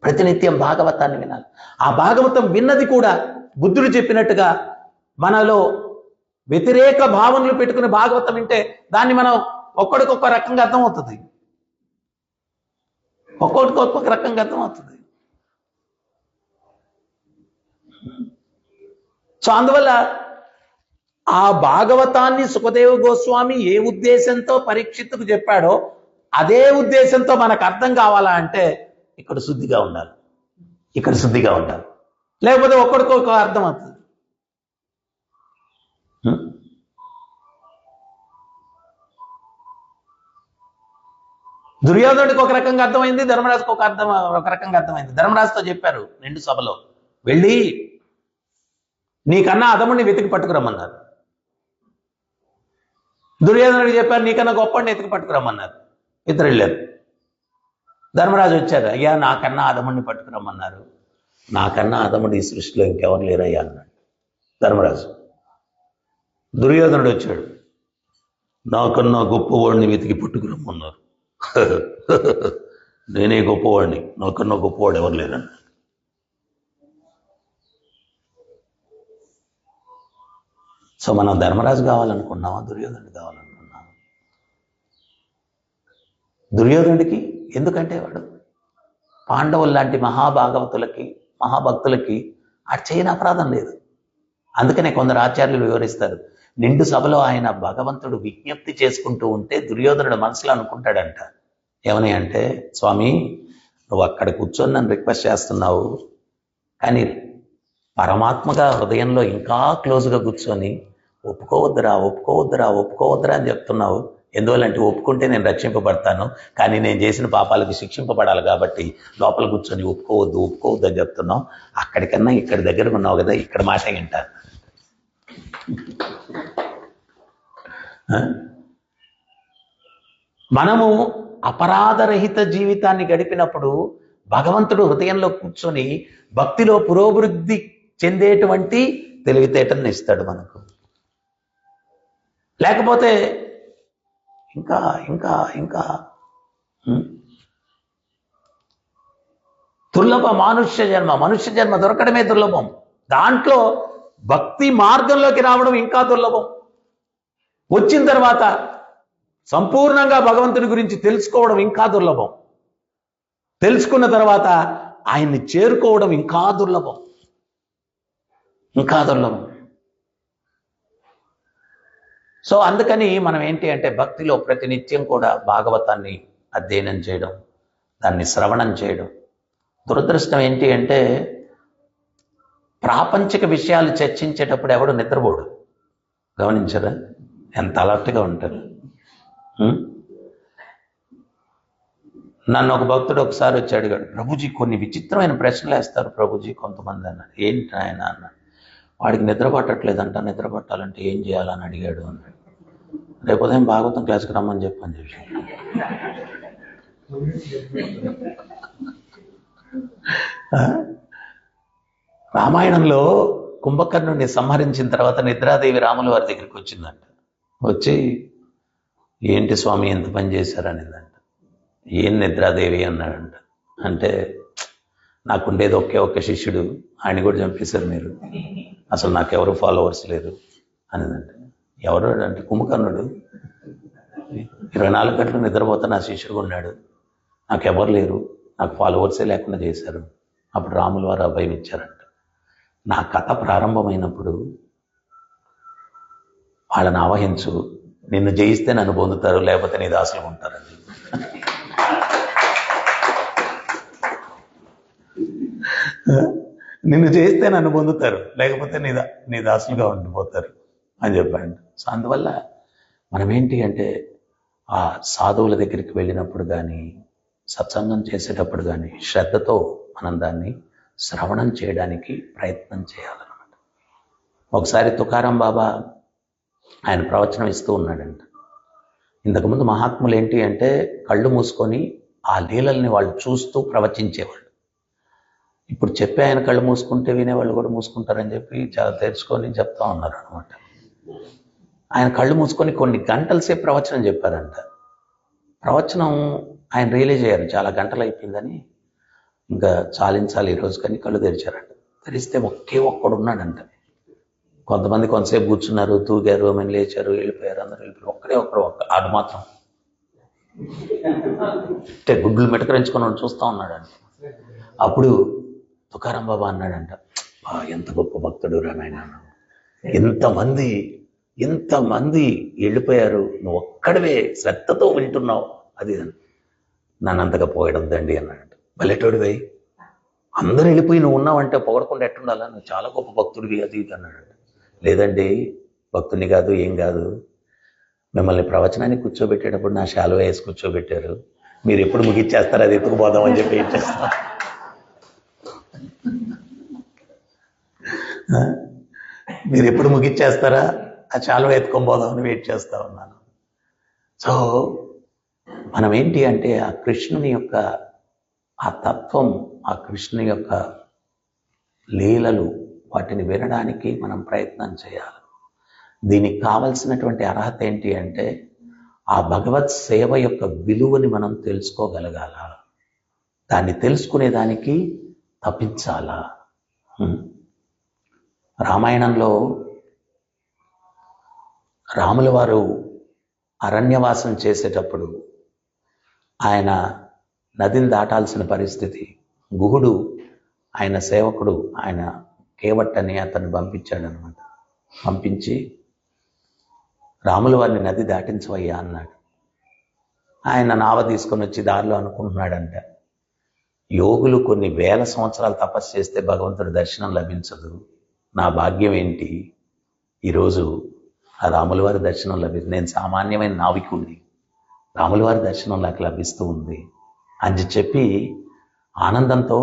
ప్రతినిత్యం భాగవతాన్ని వినాలి. ఆ భాగవతం విన్నది కూడా బుద్ధుడు చెప్పినట్టుగా మనలో వ్యతిరేక భావనలు పెట్టుకుని భాగవతం వింటే దాన్ని మనం ఒక్కొక్క రకంగా అర్థమవుతుంది, ఒక్కొక్క రకంగా అర్థమవుతుంది. సో అందువల్ల ఆ భాగవతాన్ని సుఖదేవ గోస్వామి ఏ ఉద్దేశంతో పరీక్షిత్తుకు చెప్పాడో అదే ఉద్దేశంతో మనకు అర్థం కావాలా అంటే ఇక్కడ శుద్ధిగా ఉండాలి, ఇక్కడ శుద్ధిగా ఉండాలి. లేకపోతే ఒక్కడికొక అర్థం అవుతుంది. దుర్యోధనుడికి ఒక రకంగా అర్థమైంది, ధర్మరాజుకు ఒక రకంగా అర్థమైంది. ధర్మరాజుతో చెప్పారు నిండు సభలో, వెళ్ళి నీకన్నా అధముడిని వెతికి పట్టుకురమ్మన్నారు. దుర్యోధనుడికి చెప్పారు నీకన్నా గొప్పడిని వెతికి పట్టుకురమ్మన్నారు. ఇద్దరు వెళ్ళారు. ధర్మరాజు వచ్చారు, అయ్యా నాకన్నా అధముడిని పట్టుకురమ్మన్నారు, నాకన్నా అధముడు ఈ సృష్టిలో ఇంకెవరు లేరయ్యా అన్నాడు ధర్మరాజు. దుర్యోధనుడు వచ్చాడు, నాకన్నా గొప్పవాడిని వెతికి పట్టుకురమ్మన్నారు, నేనే గొప్పవాడిని, నాకన్నా గొప్పవాడు ఎవరు లేరన్నాడు. సో మనం ధర్మరాజు కావాలనుకున్నామా, దుర్యోధనుడు కావాలనుకున్నామా? దుర్యోధనుడికి ఎందుకంటే వాడు పాండవులు లాంటి మహాభాగవతులకి, మహాభక్తులకి ఆ చేయని అపరాధం లేదు. అందుకనే కొందరు ఆచార్యులు వివరిస్తారు, నిండు సభలో ఆయన భగవంతుడు విజ్ఞప్తి చేసుకుంటూ ఉంటే దుర్యోధనుడు మనసులో అనుకుంటాడంట, ఏమని అంటే, స్వామి నువ్వు అక్కడ కూర్చొని నన్ను రిక్వెస్ట్ చేస్తున్నావు, కానీ పరమాత్మగా హృదయంలో ఇంకా క్లోజ్గా కూర్చొని ఒప్పుకోవద్దురా ఒప్పుకోవద్దురా ఒప్పుకోవద్దురా అని చెప్తున్నావు. ఎందువల్లంటే ఒప్పుకుంటే నేను రక్షింపబడతాను, కానీ నేను చేసిన పాపాలకు శిక్షింపబడాలి కాబట్టి లోపల కూర్చొని ఒప్పుకోవద్దు ఒప్పుకోవద్దు అని చెప్తున్నావు. అక్కడికన్నా ఇక్కడ దగ్గర ఉన్నావు కదా, ఇక్కడ మాట వింటాను. మనము అపరాధరహిత జీవితాన్ని గడిపినప్పుడు భగవంతుడు హృదయంలో కూర్చొని భక్తిలో పురోభివృద్ధి చెందేటువంటి తెలివితేటను ఇస్తాడు మనకు. లేకపోతే ఇంకా ఇంకా ఇంకా దుర్లభ మనుష్య జన్మ దొరకడమే దుర్లభం. దాంట్లో భక్తి మార్గంలోకి రావడం ఇంకా దుర్లభం. వచ్చిన తర్వాత సంపూర్ణంగా భగవంతుని గురించి తెలుసుకోవడం ఇంకా దుర్లభం. తెలుసుకున్న తర్వాత ఆయన్ని చేరుకోవడం ఇంకా దుర్లభం, ఇంకా దుర్లభం. సో అందుకని మనం ఏంటి అంటే భక్తిలో ప్రతినిత్యం కూడా భాగవతాన్ని అధ్యయనం చేయడం, దాన్ని శ్రవణం చేయడం. దురదృష్టం ఏంటి అంటే ప్రాపంచిక విషయాలు చర్చించేటప్పుడు ఎవడు నిద్రపోడు. గమనించరా? ఎంత అలర్ట్గా ఉంటారు. నన్ను ఒక భక్తుడు ఒకసారి వచ్చి అడిగాడు, ప్రభుజీ కొన్ని విచిత్రమైన ప్రశ్నలు వేస్తారు ప్రభుజీ కొంతమంది అన్నాడు. ఏంటి ఆయన అన్నాడు. వాడికి నిద్ర పట్టట్లేదంట, నిద్ర పట్టాలంటే ఏం చేయాలని అడిగాడు అన్నాడు. రేపు ఉదయం భాగవతం క్లాస్కి రమ్మని చెప్పని చెప్పి. రామాయణంలో కుంభకర్ణుడిని సంహరించిన తర్వాత నిద్రాదేవి రాముల వారి దగ్గరికి వచ్చిందంట. వచ్చి ఏంటి స్వామి ఎంత పని చేశారనేదంట. ఏం నిద్రాదేవి అన్నాడంట. అంటే నాకుండేది ఒకే శిష్యుడు, ఆయన కూడా చంపేశారు మీరు, అసలు నాకెవరు ఫాలోవర్స్ లేరు అనేదంటే, ఎవరు అంటే కుంభకర్ణుడు 24 గంటలు నిద్రపోతా నా శిష్యుడు ఉన్నాడు, నాకెవరు లేరు, నాకు ఫాలోవర్సే లేకుండా చేశారు. అప్పుడు రాముల వారు అభయం ఇచ్చారంట. నా కథ ప్రారంభమైనప్పుడు వాళ్ళని ఆవహించు, నిన్ను జయిస్తే నన్ను పొందుతారు, లేకపోతే నీ దాసులు ఉంటారని. నిన్ను చేస్తే నన్ను పొందుతారు, లేకపోతే నీ దాసులుగా ఉండిపోతారు అని చెప్పాడు. సో అందువల్ల మనం ఏంటి అంటే ఆ సాధువుల దగ్గరికి వెళ్ళినప్పుడు కానీ, సత్సంగం చేసేటప్పుడు కానీ శ్రద్ధతో మనం దాన్ని శ్రవణం చేయడానికి ప్రయత్నం చేయాలన్నమాట. ఒకసారి తుకారాం బాబా ఆయన ప్రవచనం ఇస్తూ ఉన్నాడంట. ఇంతకుముందు మహాత్ములు ఏంటి అంటే కళ్ళు మూసుకొని ఆ లీలల్ని వాళ్ళు చూస్తూ ప్రవచించేవాళ్ళు. ఇప్పుడు చెప్పి ఆయన కళ్ళు మూసుకుంటే వినేవాళ్ళు కూడా మూసుకుంటారని చెప్పి చాలా తెలుసుకొని చెప్తా ఉన్నారు అనమాట. ఆయన కళ్ళు మూసుకొని కొన్ని గంటల సేపు ప్రవచనం చెప్పారంట. ప్రవచనం ఆయన రియలైజ్ అయ్యారు చాలా గంటలు అయిపోయిందని, ఇంకా చాలించాలి ఈరోజు, కానీ కళ్ళు తెరిచారంట. తెరిస్తే ఒక్కడు ఉన్నాడంట. కొంతమంది కొంతసేపు కూర్చున్నారు, తూగారు, ఆమెను లేచారు, వెళ్ళిపోయారు, అందరూ వెళ్ళిపోయారు. ఆడు మాత్రం అంటే గుడ్లు మెటకరించుకొని చూస్తూ ఉన్నాడంట. అప్పుడు తుకారాం బాబా అన్నాడంట, ఎంత గొప్ప భక్తుడు రా నాయన, ఎంతమంది వెళ్ళిపోయారు, నువ్వు ఒక్కడివే శ్రద్ధతో వింటున్నావు, అది నన్నంతగా పోయడం దండి అన్నాడంట. బలెటోడివై, అందరూ వెళ్ళిపోయి నువ్వు ఉన్నావంటే పొగడకుండా ఎట్టుండాలా, నువ్వు చాలా గొప్ప భక్తుడివి, అది ఇది అన్నాడంట. లేదండి, భక్తుని కాదు, ఏం కాదు, మిమ్మల్ని ప్రవచనాన్ని కూర్చోబెట్టేటప్పుడు నా శాలువా వేసి కూర్చోబెట్టారు, మీరు ఎప్పుడు ముగిచ్చేస్తారు, అది ఎత్తుకుపోదామని చెప్పి ఏం చేస్తా, మీరు ఎప్పుడు ముగిచ్చేస్తారా, ఆ శాలువా ఎత్తుకొని పోదామని వెయిట్ చేస్తా ఉన్నాను. సో మనం ఏంటి అంటే ఆ కృష్ణుని యొక్క ఆ తత్వం, ఆ కృష్ణుని యొక్క లీలలు, వాటిని వినడానికి మనం ప్రయత్నం చేయాలి. దీనికి కావలసినటువంటి అర్హత ఏంటి అంటే ఆ భగవత్ సేవ యొక్క విలువని మనం తెలుసుకోగలగాల, దాన్ని తెలుసుకునేదానికి తప్పించాలా. రామాయణంలో రాముల వారు అరణ్యవాసం చేసేటప్పుడు ఆయన నదిని దాటాల్సిన పరిస్థితి, గుహుడు ఆయన సేవకుడు, ఆయన కేవట్టని అతన్ని పంపించాడనమాట. పంపించి రాముల వారిని నది దాటించవయ్యా అన్నాడు. ఆయన నావ తీసుకొని వచ్చి దారిలో అనుకుంటున్నాడంట, యోగులు కొన్ని వేల సంవత్సరాలు తపస్సు చేస్తే భగవంతుడి దర్శనం లభించదు, నా భాగ్యం ఏంటి, ఈరోజు ఆ రాముల వారి దర్శనం లభిస్తుంది, నేను సామాన్యమైన నావికుడిని, రాముల వారి దర్శనం నాకు లభిస్తూ ఉంది అని చెప్పి ఆనందంతో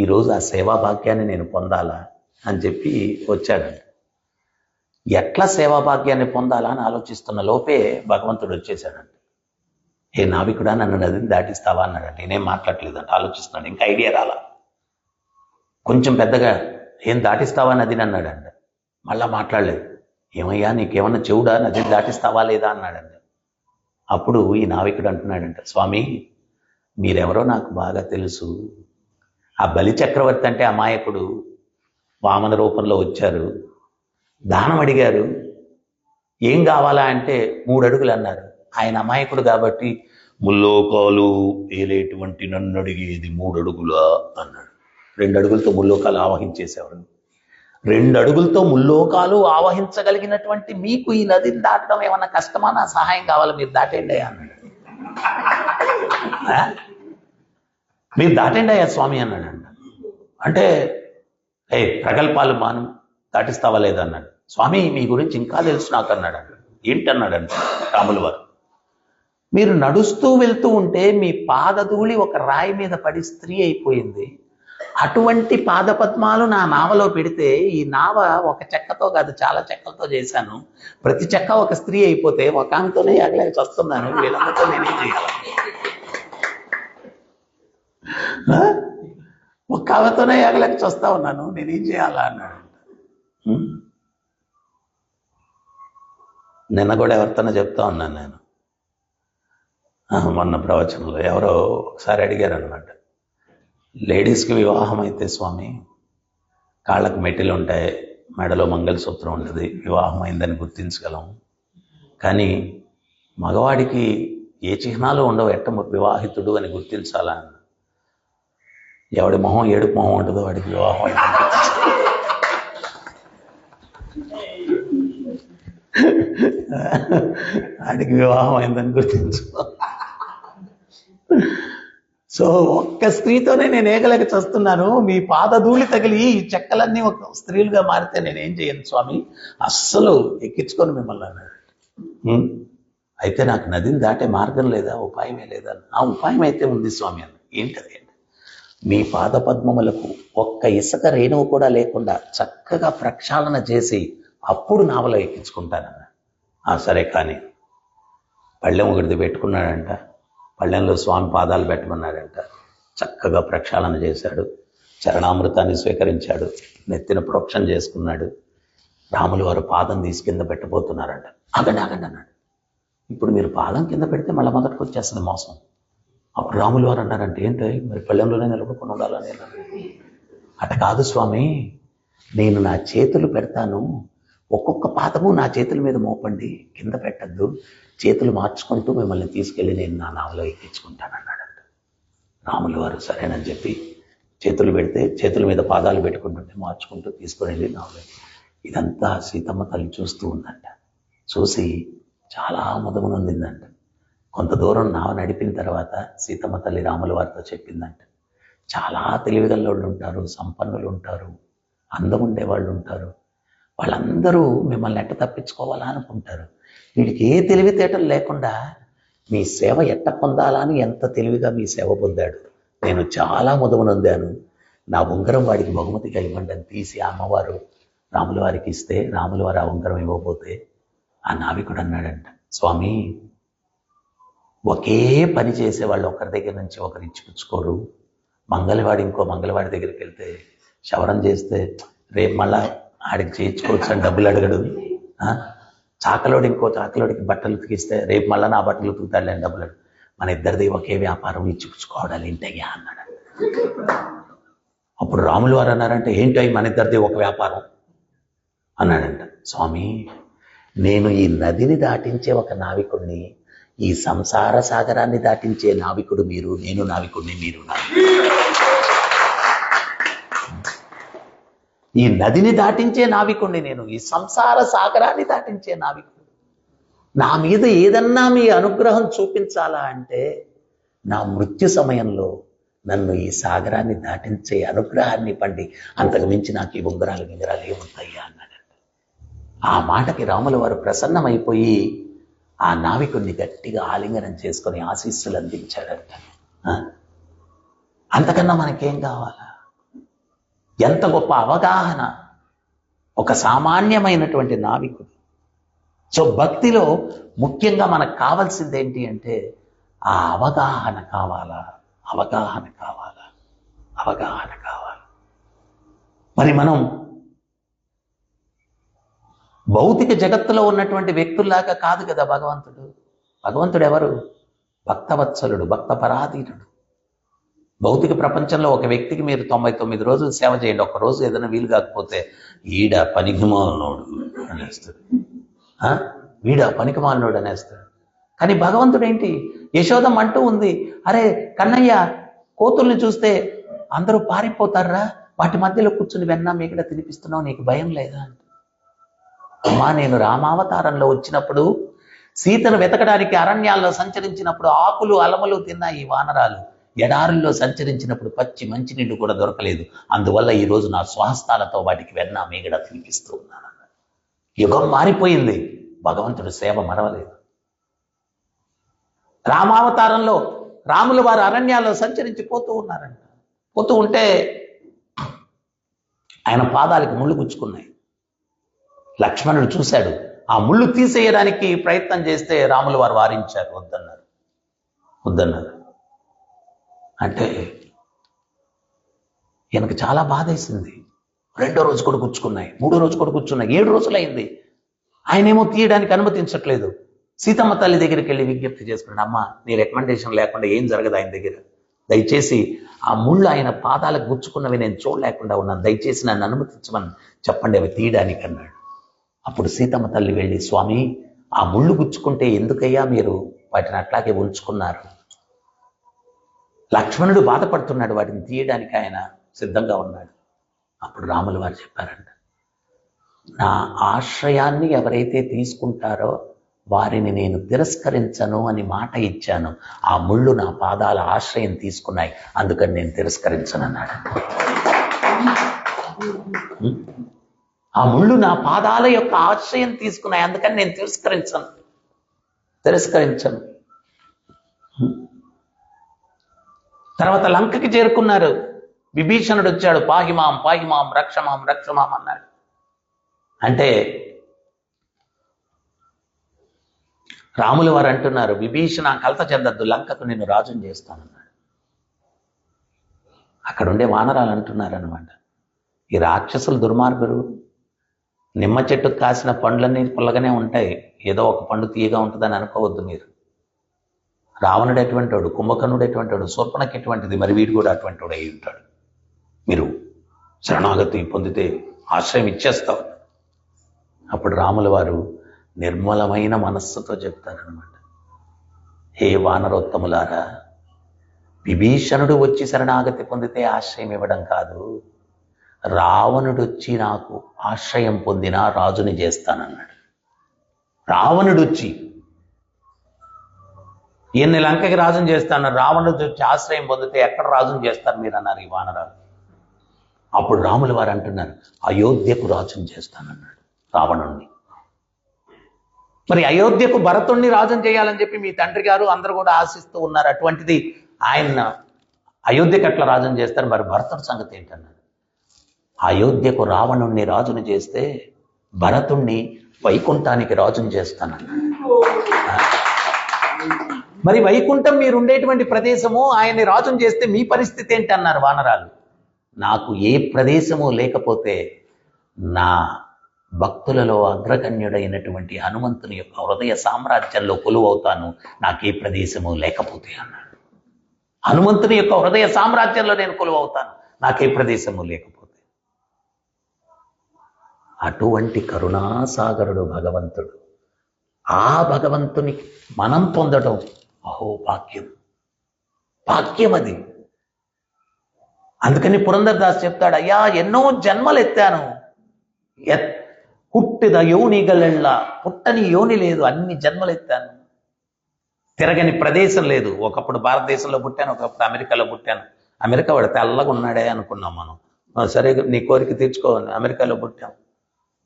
ఈరోజు ఆ సేవా భాగ్యాన్ని నేను పొందాలా అని చెప్పి వచ్చాడంట. ఎట్లా సేవా భాగ్యాన్ని పొందాలా అని ఆలోచిస్తున్న లోపే భగవంతుడు వచ్చేసాడంట. ఏ నావికుడా, నన్ను నదిని దాటిస్తావా అన్నాడంట. నేనేం మాట్లాడలేదంట, ఆలోచిస్తున్నాడు, ఇంకా ఐడియా రాలా. కొంచెం పెద్దగా, ఏం దాటిస్తావా నదిని అన్నాడంట. మళ్ళా మాట్లాడలేదు. ఏమయ్యా, నీకేమన్నా చెవుడా, నదిని దాటిస్తావా లేదా అన్నాడంట. అప్పుడు ఈ నావికుడు అంటున్నాడంట, స్వామి మీరెవరో నాకు బాగా తెలుసు, ఆ బలి చక్రవర్తి అంటే అమాయకుడు, వామన రూపంలో వచ్చారు, దానం అడిగారు, ఏం కావాలా అంటే 3 అడుగులు అన్నారు. ఆయన అమాయకుడు కాబట్టి ముల్లోకాలు ఏలేటువంటి నన్ను అడిగేది 3 అడుగులా అన్నాడు. 2 అడుగులతో ముల్లోకాలు ఆవహించేసేవాడు. 2 అడుగులతో ముల్లోకాలు ఆవహించగలిగినటువంటి మీకు ఈ నదిని దాటడం ఏమన్నా కష్టమా, నా సహాయం కావాలి, మీరు దాటేయండి అన్నాడు. మీరు దాటండి అయ్యా స్వామి అన్నాడంట. అంటే ప్రగల్భాలు మాను, దాటిస్తావా లేదా అన్నాడు. స్వామి మీ గురించి ఇంకా తెలుసు నాకు అన్నాడంట. ఏంటన్నాడంట రాముల వారు, మీరు నడుస్తూ వెళ్తూ ఉంటే మీ పాదధూళి ఒక రాయి మీద పడి స్త్రీ అయిపోయింది, అటువంటి పాదపద్మాలు నా నావలో పెడితే, ఈ నావ ఒక చెక్కతో కాదు చాలా చెక్కలతో చేశాను, ప్రతి చెక్క ఒక స్త్రీ అయిపోతే ఒక ఆమెతోనే ఎగలేక వస్తున్నాను, వీళ్ళందరితో నేనేం చేయాలి, ఒక్క ఆమెతోనే ఎగలేక వస్తా ఉన్నాను, నేనేం చేయాలా అన్నాడు. నిన్న కూడా ఎవరితోనే చెప్తా ఉన్నాను నేను, మొన్న ప్రవచనంలో ఎవరో ఒకసారి అడిగారు అనమాట, లేడీస్కి వివాహం అయితే స్వామి కాళ్ళకు మెట్టెలు ఉంటాయి, మెడలో మంగళసూత్రం ఉంటుంది, వివాహం అయిందని గుర్తించగలం. కానీ మగవాడికి ఏ చిహ్నాలు ఉండవు, ఎట్ట వివాహితుడు అని గుర్తించాలా? ఎవడి మొహం ఏడుపు మొహం ఉంటుందో వాడికి వివాహం అయిందని వాడికి వివాహం అయిందని గుర్తించు. సో ఒక్క స్త్రీతోనే నేను ఏగలేక చస్తున్నాను. మీ పాదధూళి తగిలి ఈ చెక్కలన్నీ ఒక స్త్రీలుగా మారితే నేనేం చేయను స్వామి, అస్సలు ఎక్కించుకొని మిమ్మల్ని అన్నాడు. అయితే నాకు నదిని దాటే మార్గం లేదా, ఉపాయమే లేదా? ఆ ఉపాయం అయితే ఉంది స్వామి అన్న. ఏంటది? మీ పాదపద్మములకు ఒక్క ఇసుక రేణువు కూడా లేకుండా చక్కగా ప్రక్షాళన చేసి అప్పుడు నావలో ఎక్కించుకుంటానన్న. సరే కానీ పళ్ళెం ఒకటిది పెట్టుకున్నాడంట, పళ్ళెంలో స్వామి పాదాలు పెట్టమన్నాడంట. చక్కగా ప్రక్షాళన చేశాడు, చరణామృతాన్ని స్వీకరించాడు, నెత్తిన ప్రోక్షణ చేసుకున్నాడు. రాములు వారు పాదం తీసి కింద పెట్టబోతున్నారంట. ఆగండి ఆగండి అన్నాడు. ఇప్పుడు మీరు పాదం కింద పెడితే మళ్ళీ మొదటికి వచ్చేస్తుంది మోసం. అప్పుడు రాములు వారు అన్నారంటే, ఏంటి మరి పళ్ళెంలోనే నిలబడుకొని ఉండాలని? అట కాదు స్వామి, నేను నా చేతులు పెడతాను, ఒక్కొక్క పాదము నా చేతుల మీద మోపండి, కింద పెట్టద్దు, చేతులు మార్చుకుంటూ మిమ్మల్ని తీసుకెళ్ళి నేను నా నావలో ఎక్కించుకుంటానన్నాడంట. రాములు వారు సరేనని చెప్పి చేతులు పెడితే చేతుల మీద పాదాలు పెట్టుకుంటుంటే మార్చుకుంటూ తీసుకుని వెళ్ళి నావలో. ఇదంతా సీతమ్మ తల్లి చూస్తూ ఉందంట. చూసి చాలా ముదమునొందిందంట. కొంత దూరం నావ నడిపిన తర్వాత సీతమ్మ తల్లి రాముల వారితో చెప్పిందంట, చాలా తెలివిగల్లోళ్ళు ఉంటారు, సంపన్నులు ఉంటారు, అందం ఉండేవాళ్ళు ఉంటారు, వాళ్ళందరూ మిమ్మల్ని ఎట్ట తప్పించుకోవాలా అనుకుంటారు. వీడికి ఏ తెలివితేటలు లేకుండా మీ సేవ ఎట్ట పొందాలా అని ఎంత తెలివిగా మీ సేవ పొందాడు. నేను చాలా ముదమునొందాను, నా ఉంగరం వాడికి బహుమతిగా ఇవ్వండి అని తీసి ఆ అమ్మవారు రాముల వారికి ఇస్తే, రాముల వారు ఆ ఉంగరం ఇవ్వబోతే ఆ నావికుడు అన్నాడంట, స్వామి ఒకే పని చేసేవాళ్ళు ఒకరి దగ్గర నుంచి ఒకరు ఇచ్చిపుచ్చుకోరు. మంగళవాడి ఇంకో మంగళవాడి దగ్గరికి వెళ్తే శవరం చేస్తే రేపు మళ్ళా ఆడికి చేయించుకోవచ్చు అని డబ్బులు అడగడు. చాకలోడి ఇంకో చాకలోడికి బట్టలు ఉతికిస్తే రేపు మళ్ళీ నా బట్టలు ఉతుకుతాడు అని డబ్బులు అడగడు. మన ఇద్దరిది ఒకే వ్యాపారం, ఇచ్చిపుచ్చుకోవడాలు ఏంటయ్యా అన్నాడు. అప్పుడు రాములు వారు అన్నారంటే, ఏంటయ్యి మన ఇద్దరిది ఒక వ్యాపారం అన్నాడంట. స్వామి నేను ఈ నదిని దాటించే ఒక నావికుడిని, ఈ సంసార సాగరాన్ని దాటించే నావికుడు మీరు, నేను నావికుడిని, మీరు నావికుడు. ఈ నదిని దాటించే నావికుడిని నేను, ఈ సంసార సాగరాన్ని దాటించే నావికుడు. నా మీద ఏదన్నా మీ అనుగ్రహం చూపించాలా అంటే నా మృత్యు సమయంలో నన్ను ఈ సాగరాన్ని దాటించే అనుగ్రహాన్ని పండి, అంతకు మించి నాకు ఈ ఉంగరాలు గింగరాలు ఏముంటాయా అన్నాడంట. ఆ మాటకి రాముల వారు ప్రసన్నమైపోయి ఆ నావికుడిని గట్టిగా ఆలింగనం చేసుకొని ఆశీస్సులు అందించాడంట. అంతకన్నా మనకేం కావాలా? ఎంత గొప్ప అవగాహన ఒక సామాన్యమైనటువంటి నావికుడు. సో భక్తిలో ముఖ్యంగా మనకు కావాల్సింది ఏంటి అంటే ఆ అవగాహన కావాలా, అవగాహన కావాలా, అవగాహన కావాలి. మరి మనం భౌతిక జగత్తులో ఉన్నటువంటి వ్యక్తుల్లాగా కాదు కదా భగవంతుడు. భగవంతుడు ఎవరు? భక్తవత్సలుడు, భక్త పరాధీనుడు. భౌతిక ప్రపంచంలో ఒక వ్యక్తికి మీరు 99 రోజులు సేవ చేయండి, ఒక్కరోజు ఏదైనా వీలు కాకపోతే ఈడ పనికిమాలినోడు అనేస్తాడు, వీడ పనికిమాలినోడు అనేస్తాడు. కానీ భగవంతుడు ఏంటి? యశోదమ్మ అంటూ ఉంది, అరే కన్నయ్య కోతుల్ని చూస్తే అందరూ పారిపోతారా, వాటి మధ్యలో కూర్చుని వెన్నా మీకడ తినిపిస్తున్నావు, నీకు భయం లేదా? అమ్మా నేను రామావతారంలో వచ్చినప్పుడు సీతను వెతకడానికి అరణ్యాల్లో సంచరించినప్పుడు ఆకులు అలమలు తిన్న ఈ వానరాలు ఎడారుల్లో సంచరించినప్పుడు పచ్చి మంచినీళ్ళు కూడా దొరకలేదు. అందువల్ల ఈరోజు నా స్వహస్తాలతో వాటికి వెన్న మీగడ తినిపిస్తూ ఉన్నాను. యుగం మారిపోయింది, భగవంతుడు సేవ మరవలేదు. రామావతారంలో రాముల వారు అరణ్యాల్లో సంచరించి పోతూ ఉన్నారంట. పోతూ ఉంటే ఆయన పాదాలకు ముళ్ళు గుచ్చుకున్నాయి. లక్ష్మణుడు చూశాడు, ఆ ముళ్ళు తీసేయడానికి ప్రయత్నం చేస్తే రాముల వారు వారించారు, వద్దన్నారు. అంటే ఈయనకు చాలా బాధేసింది. 2వ రోజు కూడా గుచ్చుకున్నాయి, 3వ రోజు కూడా గుచ్చున్నాయి, 7 రోజులైంది. ఆయనేమో తీయడానికి అనుమతించట్లేదు. సీతమ్మ తల్లి దగ్గరికి వెళ్ళి విజ్ఞప్తి చేసుకున్నాడు, అమ్మ నీ రికమెండేషన్ లేకుండా ఏం జరగదు ఆయన దగ్గర, దయచేసి ఆ ముళ్ళు ఆయన పాదాలకు గుచ్చుకున్నవి నేను చూడలేకుండా ఉన్నాను, దయచేసి నన్ను అనుమతించమని చెప్పండి అవి తీయడానికి అన్నాడు. అప్పుడు సీతమ్మ తల్లి వెళ్ళి, స్వామి ఆ ముళ్ళు గుచ్చుకుంటే ఎందుకయ్యా మీరు వాటిని అట్లాగే ఉంచుకున్నారు? లక్ష్మణుడు బాధపడుతున్నాడు, వాటిని తీయడానికి ఆయన సిద్ధంగా ఉన్నాడు. అప్పుడు రాముల వారు చెప్పారంట, నా ఆశ్రయాన్ని ఎవరైతే తీసుకుంటారో వారిని నేను తిరస్కరించను అని మాట ఇచ్చాను. ఆ ముళ్ళు నా పాదాల ఆశ్రయం తీసుకున్నాయి, అందుకని నేను తిరస్కరించను అన్నాడు. ఆ ముళ్ళు నా పాదాల యొక్క ఆశ్రయం తీసుకున్నాయి, అందుకని నేను తిరస్కరించను. తర్వాత లంకకి చేరుకున్నారు. విభీషణుడు వచ్చాడు, పాహిమాం పాహిమాం రక్షమాం రక్షమాం అన్నాడు. అంటే రాముల వారు అంటున్నారు, విభీషణ కలత చెందద్దు, లంకకు నేను రాజుని చేస్తానన్నాడు. అక్కడ ఉండే వానరాలు అంటున్నారు అనమాట, ఈ రాక్షసులు దుర్మార్గులు, నిమ్మ చెట్టుకు కాసిన పండ్లన్నీ పుల్లగానే ఉంటాయి, ఏదో ఒక పండు తీయగా ఉంటుందని అనుకోవద్దు మీరు. రావణుడు ఎటువంటి వాడు, కుంభకర్ణుడు ఎటువంటి వాడు, శూర్పణఖ ఎటువంటిది, మరి వీడు కూడా అటువంటి వాడు అయి ఉంటాడు. మీరు శరణాగతి పొందితే ఆశ్రయం ఇచ్చేస్తావు. అప్పుడు రాముల వారు నిర్మలమైన మనస్సుతో చెప్తారనమాట, హే వానరోత్తములారా, విభీషణుడు వచ్చి శరణాగతి పొందితే ఆశ్రయం ఇవ్వడం కాదు, రావణుడు వచ్చి నాకు ఆశ్రయం పొందినా రాజుని చేస్తానన్నాడు. రావణుడు వచ్చి ఈయన్ని లంకకి రాజుని చేస్తాను, రావణుడు వచ్చి ఆశ్రయం పొందితే ఎక్కడ రాజుని చేస్తారు మీరు అన్నారు ఈ వానరాలు. అప్పుడు రాముల వారు అంటున్నారు, అయోధ్యకు రాజుని చేస్తానన్నాడు రావణుణ్ణి. మరి అయోధ్యకు భరతుణ్ణి రాజుని చేయాలని చెప్పి మీ తండ్రి గారు అందరూ కూడా ఆశిస్తూ ఉన్నారు. అటువంటిది ఆయన అయోధ్యకు అట్లా రాజుని చేస్తారు, మరి భరతుడి సంగతి ఏంటన్నాడు. అయోధ్యకు రావణుణ్ణి రాజుని చేస్తే భరతుణ్ణి వైకుంఠానికి రాజుని చేస్తానన్నాడు. మరి వైకుంఠం మీరు ఉండేటువంటి ప్రదేశము, ఆయన్ని రాజుని చేస్తే మీ పరిస్థితి ఏంటి అన్నారు వానరాలు. నాకు ఏ ప్రదేశము లేకపోతే నా భక్తులలో అగ్రగణ్యుడైనటువంటి హనుమంతుని యొక్క హృదయ సామ్రాజ్యంలో కొలువవుతాను, నాకే ప్రదేశము లేకపోతే అన్నాడు. హనుమంతుని యొక్క హృదయ సామ్రాజ్యంలో నేను కొలువవుతాను, నాకే ప్రదేశము లేకపోతే. అటువంటి కరుణాసాగరుడు భగవంతుడు. ఆ భగవంతుని మనం పొందడం అహో భాగ్యం, భాగ్యం అది. అందుకని పురంధరదాస్ చెప్తాడు, అయ్యా ఎన్నో జన్మలు ఎత్తాను, ಹುಟ್ಟಿದ ಯೋನಿಗಳೆಲ್ಲ, పుట్టని యోని లేదు, అన్ని జన్మలు ఎత్తాను, తిరగని ప్రదేశం లేదు. ఒకప్పుడు భారతదేశంలో పుట్టాను, ఒకప్పుడు అమెరికాలో పుట్టాను. అమెరికా వాడు తెల్లగా ఉన్నాడే అనుకున్నాం మనం, సరే నీ కోరిక తీర్చుకో, అమెరికాలో పుట్టాం.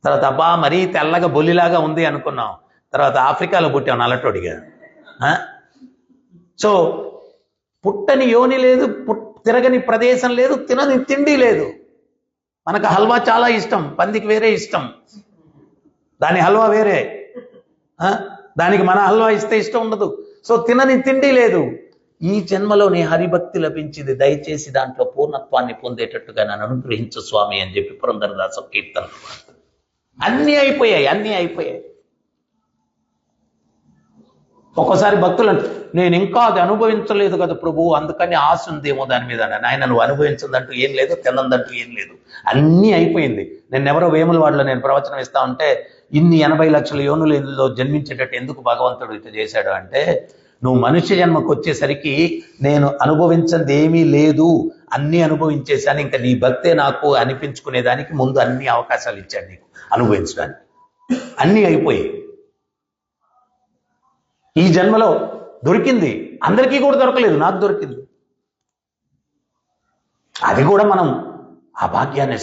తర్వాత అబ్బా మరీ తెల్లగా బొల్లిలాగా ఉంది అనుకున్నాం, తర్వాత ఆఫ్రికాలో పుట్టాం నల్లటోడిగా. సో పుట్టని యోని లేదు, తిరగని ప్రదేశం లేదు, తినని తిండి లేదు. మనకు హల్వా చాలా ఇష్టం, పందికి వేరే ఇష్టం, దాని హల్వా వేరే, దానికి మన హల్వా ఇస్తే ఇష్టం ఉండదు. సో తినని తిండి లేదు. ఈ జన్మలోని హరిభక్తి లభించింది, దయచేసి దాంట్లో పూర్ణత్వాన్ని పొందేటట్టుగా నన్ను అనుగ్రహించు స్వామి అని చెప్పి పురంధరదాసు కీర్తన. అన్నీ అయిపోయాయి, అన్నీ అయిపోయాయి. ఒక్కోసారి భక్తులు నేను ఇంకా అది అనుభవించలేదు కదా ప్రభు, అందుకని ఆశ ఉందేమో దాని మీద. ఆయన నువ్వు అనుభవించిందంటూ ఏం లేదు, తినందంటూ ఏం లేదు, అన్నీ అయిపోయింది. నేను ఎవరో వేములవాడలో నేను ప్రవచనం ఇస్తా ఉంటే, ఇన్ని 80 లక్షల యోనులలో జన్మించేటట్టు ఎందుకు భగవంతుడు ఇట్లా చేశాడు అంటే, నువ్వు మనుష్య జన్మకు వచ్చేసరికి నేను అనుభవించింది ఏమీ లేదు, అన్నీ అనుభవించేశాను, ఇంకా నీ భక్తే నాకు అనిపించుకునేదానికి ముందు అన్ని అవకాశాలు ఇచ్చాడు నీకు అనుభవించడానికి. అన్నీ అయిపోయాయి. ఈ జన్మలో దొరికింది, అందరికీ కూడా దొరకలేదు, నాకు దొరికింది. అది కూడా మనం ఆ భాగ్యాన్ని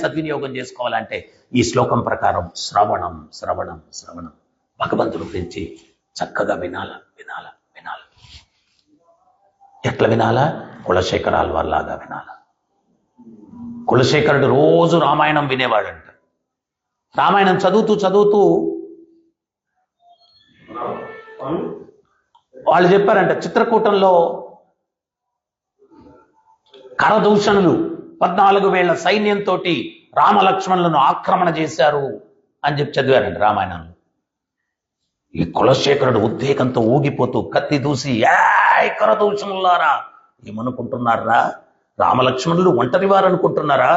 సద్వినియోగం చేసుకోవాలంటే ఈ శ్లోకం ప్రకారం శ్రవణం శ్రవణం శ్రవణం, భగవంతుడి గురించి చక్కగా వినాల. ఎట్లా వినాలా? కులశేఖరాల వారిలాగా వినాల. కులశేఖరుడు రోజు రామాయణం వినేవాడంట. రామాయణం చదువుతూ వాళ్ళు చెప్పారంట, చిత్రకూటంలో కరదూషణులు 14,000 సైన్యంతో రామలక్ష్మణులను ఆక్రమణ చేశారు అని చెప్పి చదివారంట రామాయణంలో. ఈ కులశేఖరుడు ఉద్వేగంతో ఊగిపోతూ కత్తి దూసి కరదూషణులారా ఏమనుకుంటున్నారా? రామలక్ష్మణులు ఒంటరి వారు అనుకుంటున్నారా?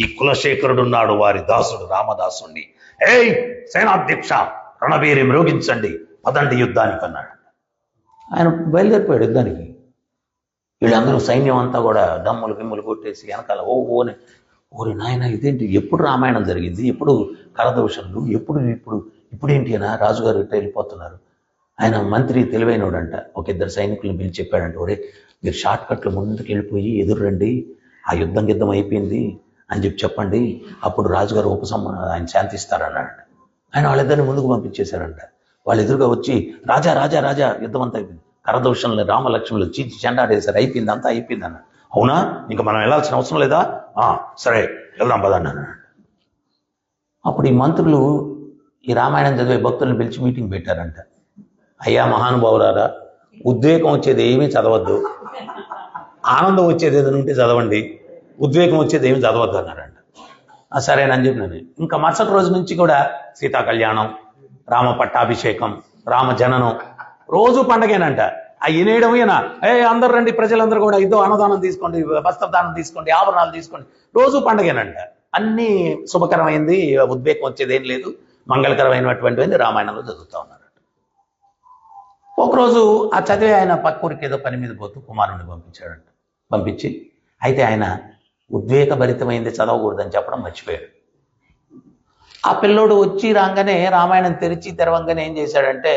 ఈ కులశేఖరుడు ఉన్నాడు, వారి దాసుడు రామదాసుని. ఏయ్ సేనాధ్యక్ష, రణబేరి మ్రోగించండి, పదండి యుద్ధానికి అన్నాడు. ఆయన బయలుదేరిపోయాడు యుద్ధానికి. వీళ్ళందరూ సైన్యం అంతా కూడా దమ్ములు గిమ్ములు కొట్టేసి వెనకాల ఓని ఓరి నాయన ఇదేంటి, ఎప్పుడు రామాయణం జరిగింది, ఎప్పుడు కరదూషణలు, ఇప్పుడేంటి అనా రాజుగారు ఇట్లా వెళ్ళిపోతున్నారు. ఆయన మంత్రి తెలివైనోడంట, ఒక ఇద్దరు సైనికులను పిలిచి చెప్పాడంట, ఒరే మీరు షార్ట్ కట్లు ముందుకు వెళ్ళిపోయి ఎదురు రండి, ఆ యుద్ధం అయిపోయింది అని చెప్పండి, అప్పుడు రాజుగారు ఆయన శాంతిస్తారన్నాడు. ఆయన వాళ్ళిద్దరిని ముందుకు పంపించేశారంట. వాళ్ళు ఎదురుగా వచ్చి రాజా రాజా రాజా యుద్ధం అంతా అయిపోయింది, కరదూషణలు రామలక్ష్మణులు చీచి చెండాడేశారు, అయిపోయింది అంతా అయిపోయింది అన్నాడు. అవునా, ఇంకా మనం వెళ్ళాల్సిన అవసరం లేదా? సరే వెళ్దాం పదండి అన్నాడు. అప్పుడు ఈ మంత్రులు ఈ రామాయణం చదివే భక్తులను పిలిచి మీటింగ్ పెట్టారంట. అయ్యా మహానుభావులారా, ఉద్వేగం వచ్చేది ఏమీ చదవద్దు, ఆనందం వచ్చేది ఏదైనా ఉంటే చదవండి, ఉద్వేగం వచ్చేది ఏమి చదవద్దు అన్నారంట. సరేనని చెప్పినాను. ఇంకా మరుసటి రోజు నుంచి కూడా సీతా కళ్యాణం, రామ పట్టాభిషేకం, రామ జననం రోజు పండగేనంట. ఈయనేయడం ఈయన అందరు రండి, ప్రజలందరూ కూడా ఇదో అన్నదానం తీసుకోండి, వస్త్రదానం తీసుకోండి, ఆభరణాలు తీసుకోండి, రోజు పండగేనంట. అన్ని శుభకరమైంది, ఉద్వేగం వచ్చేది ఏం లేదు, మంగళకరమైనటువంటివన్నీ రామాయణంలో చదువుతా ఉన్నారట. ఒకరోజు ఆ చదివే ఆయన పక్కూరికి ఏదో పని మీద పోతూ కుమారుడిని పంపించాడంట. పంపించి అయితే ఆయన ఉద్వేగభరితమైంది చదవకూడదని చెప్పడం మర్చిపోయాడు. ఆ పిల్లోడు వచ్చి రాగానే రామాయణం తెరవంగానే ఏం చేశాడంటే,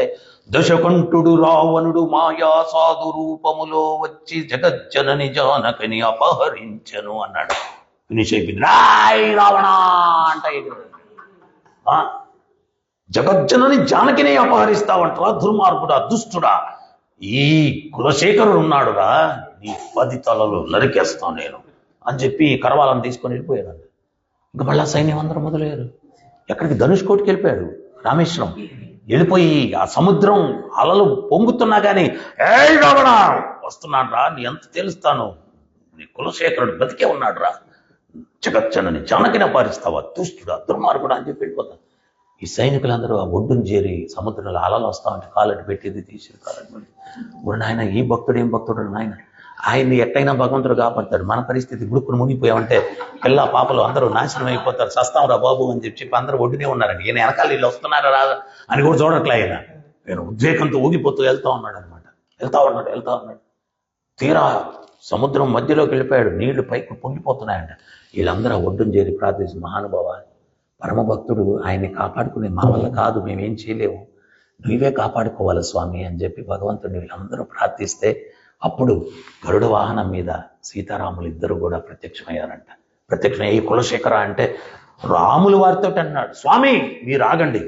దశకంఠుడు రావణుడు మాయా సాధు రూపములో వచ్చి జగజ్జనని జానకిని అపహరించను అన్నాడు. ఫినిష్ అయిపోయింది. రాయ్ రావణ అంట. జగజ్జనని జానకిని అపహరిస్తావంటరా దుర్మార్గుడా, దుష్టుడా, ఈ కులశేఖరుడు ఉన్నాడురా, నీ 10 తలలు నరికేస్తాను నేను అని చెప్పి కరవాలను తీసుకొని వెళ్ళిపోయాడు. ఇంకా మళ్ళా సైన్యం అందరూ మొదలయ్యారు. ఎక్కడికి? ధనుష్కోటికి వెళ్ళిపోయాడు. రామేశ్వరం వెళ్ళిపోయి ఆ సముద్రం అలలు పొంగుతున్నా కానీ, ఏ రావణ వస్తున్నాడు రా, నీ ఎంత తెలుస్తాను, నీ కులశేఖరుడు బతికే ఉన్నాడు రా, జగజ్జనని జానకిని అపహరిస్తావా, దుష్టుడా, దుర్మార్గుడా అని చెప్పి వెళ్ళిపోతాను. ఈ సైనికులందరూ ఆ ఒడ్డును చేరి సముద్రంలో అలలు వస్తా ఉంటే కాలటి పెట్టేది తీసేది కాలండి. నాయన ఈ భక్తుడు ఏం భక్తుడు నాయన, ఆయన్ని ఎట్టయినా భగవంతుడు కాపాడతాడు, మన పరిస్థితి గుడుకుని మునిగిపోయామంటే పిల్ల పాపలు అందరూ నాశనం అయిపోతారు, సస్తాం రా బాబు అని చెప్పి అందరూ ఒడ్డునే ఉన్నారండి. ఈయన వెనకాల వీళ్ళు వస్తున్నారా రాదా అని కూడా చూడట్లే. ఆయన నేను ఉద్వేగంతో ఊగిపోతూ వెళ్తా ఉన్నాడు అనమాట. వెళ్తా ఉన్నాడు. తీరా సముద్రం మధ్యలోకి వెళ్ళిపోయాడు. నీళ్లు పైకి పొంగిపోతున్నాయంట. వీళ్ళందరూ ఒడ్డును చేరి ప్రార్థించి, మహానుభావ పరమభక్తుడు, ఆయన్ని కాపాడుకునే మా వల్ల కాదు, మేమేం చేయలేము, నువ్వే కాపాడుకోవాలి స్వామి అని చెప్పి భగవంతుడిని వీళ్ళందరూ ప్రార్థిస్తే అప్పుడు గరుడ వాహనం మీద సీతారాములు ఇద్దరు కూడా ప్రత్యక్షమయ్యారంట. ప్రత్యక్షమయ్యి కులశేఖర అంటే రాములు వారితో అన్నాడు, స్వామి మీరు ఆగండి,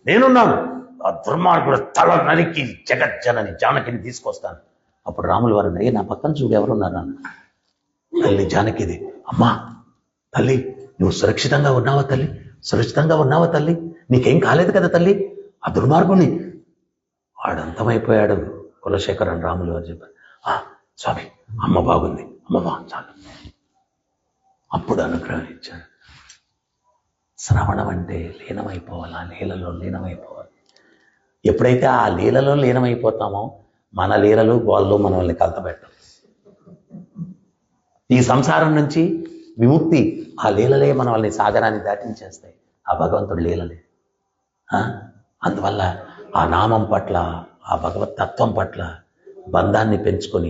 నేనున్నాను, ఆ దుర్మార్గుడు తల నరికి జగజ్జనని జానకిని తీసుకొస్తాను. అప్పుడు రాములు వారు నా పక్కన చూడు ఎవరున్నారు అన్న. తల్లి జానకిది. అమ్మా తల్లి, నువ్వు సురక్షితంగా ఉన్నావా తల్లి, సురక్షితంగా ఉన్నావా తల్లి, నీకేం కాలేదు కదా తల్లి, ఆ దుర్మార్గుని వాడు అంతమైపోయాడు కులశేఖర్ అని రాములు వారు చెప్పారు. స్వామి అమ్మ బాగుంది, అమ్మ బాగుంది చాలు. అప్పుడు అనుగ్రహం ఇచ్చాడు. శ్రవణం అంటే లీనమైపోవాలి, ఆ లీలలో లీనమైపోవాలి. ఎప్పుడైతే ఆ లీలలో లీనమైపోతామో మన లీలలు వాళ్ళు మనల్ని కలతపెట్టం. ఈ సంసారం నుంచి విముక్తి ఆ లీలలే మనల్ని సాగరాన్ని దాటించేస్తాయి, ఆ భగవంతుడు లీలలే. అందువల్ల ఆ నామం పట్ల, ఆ భగవత్ తత్వం పట్ల బంధాన్ని పెంచుకొని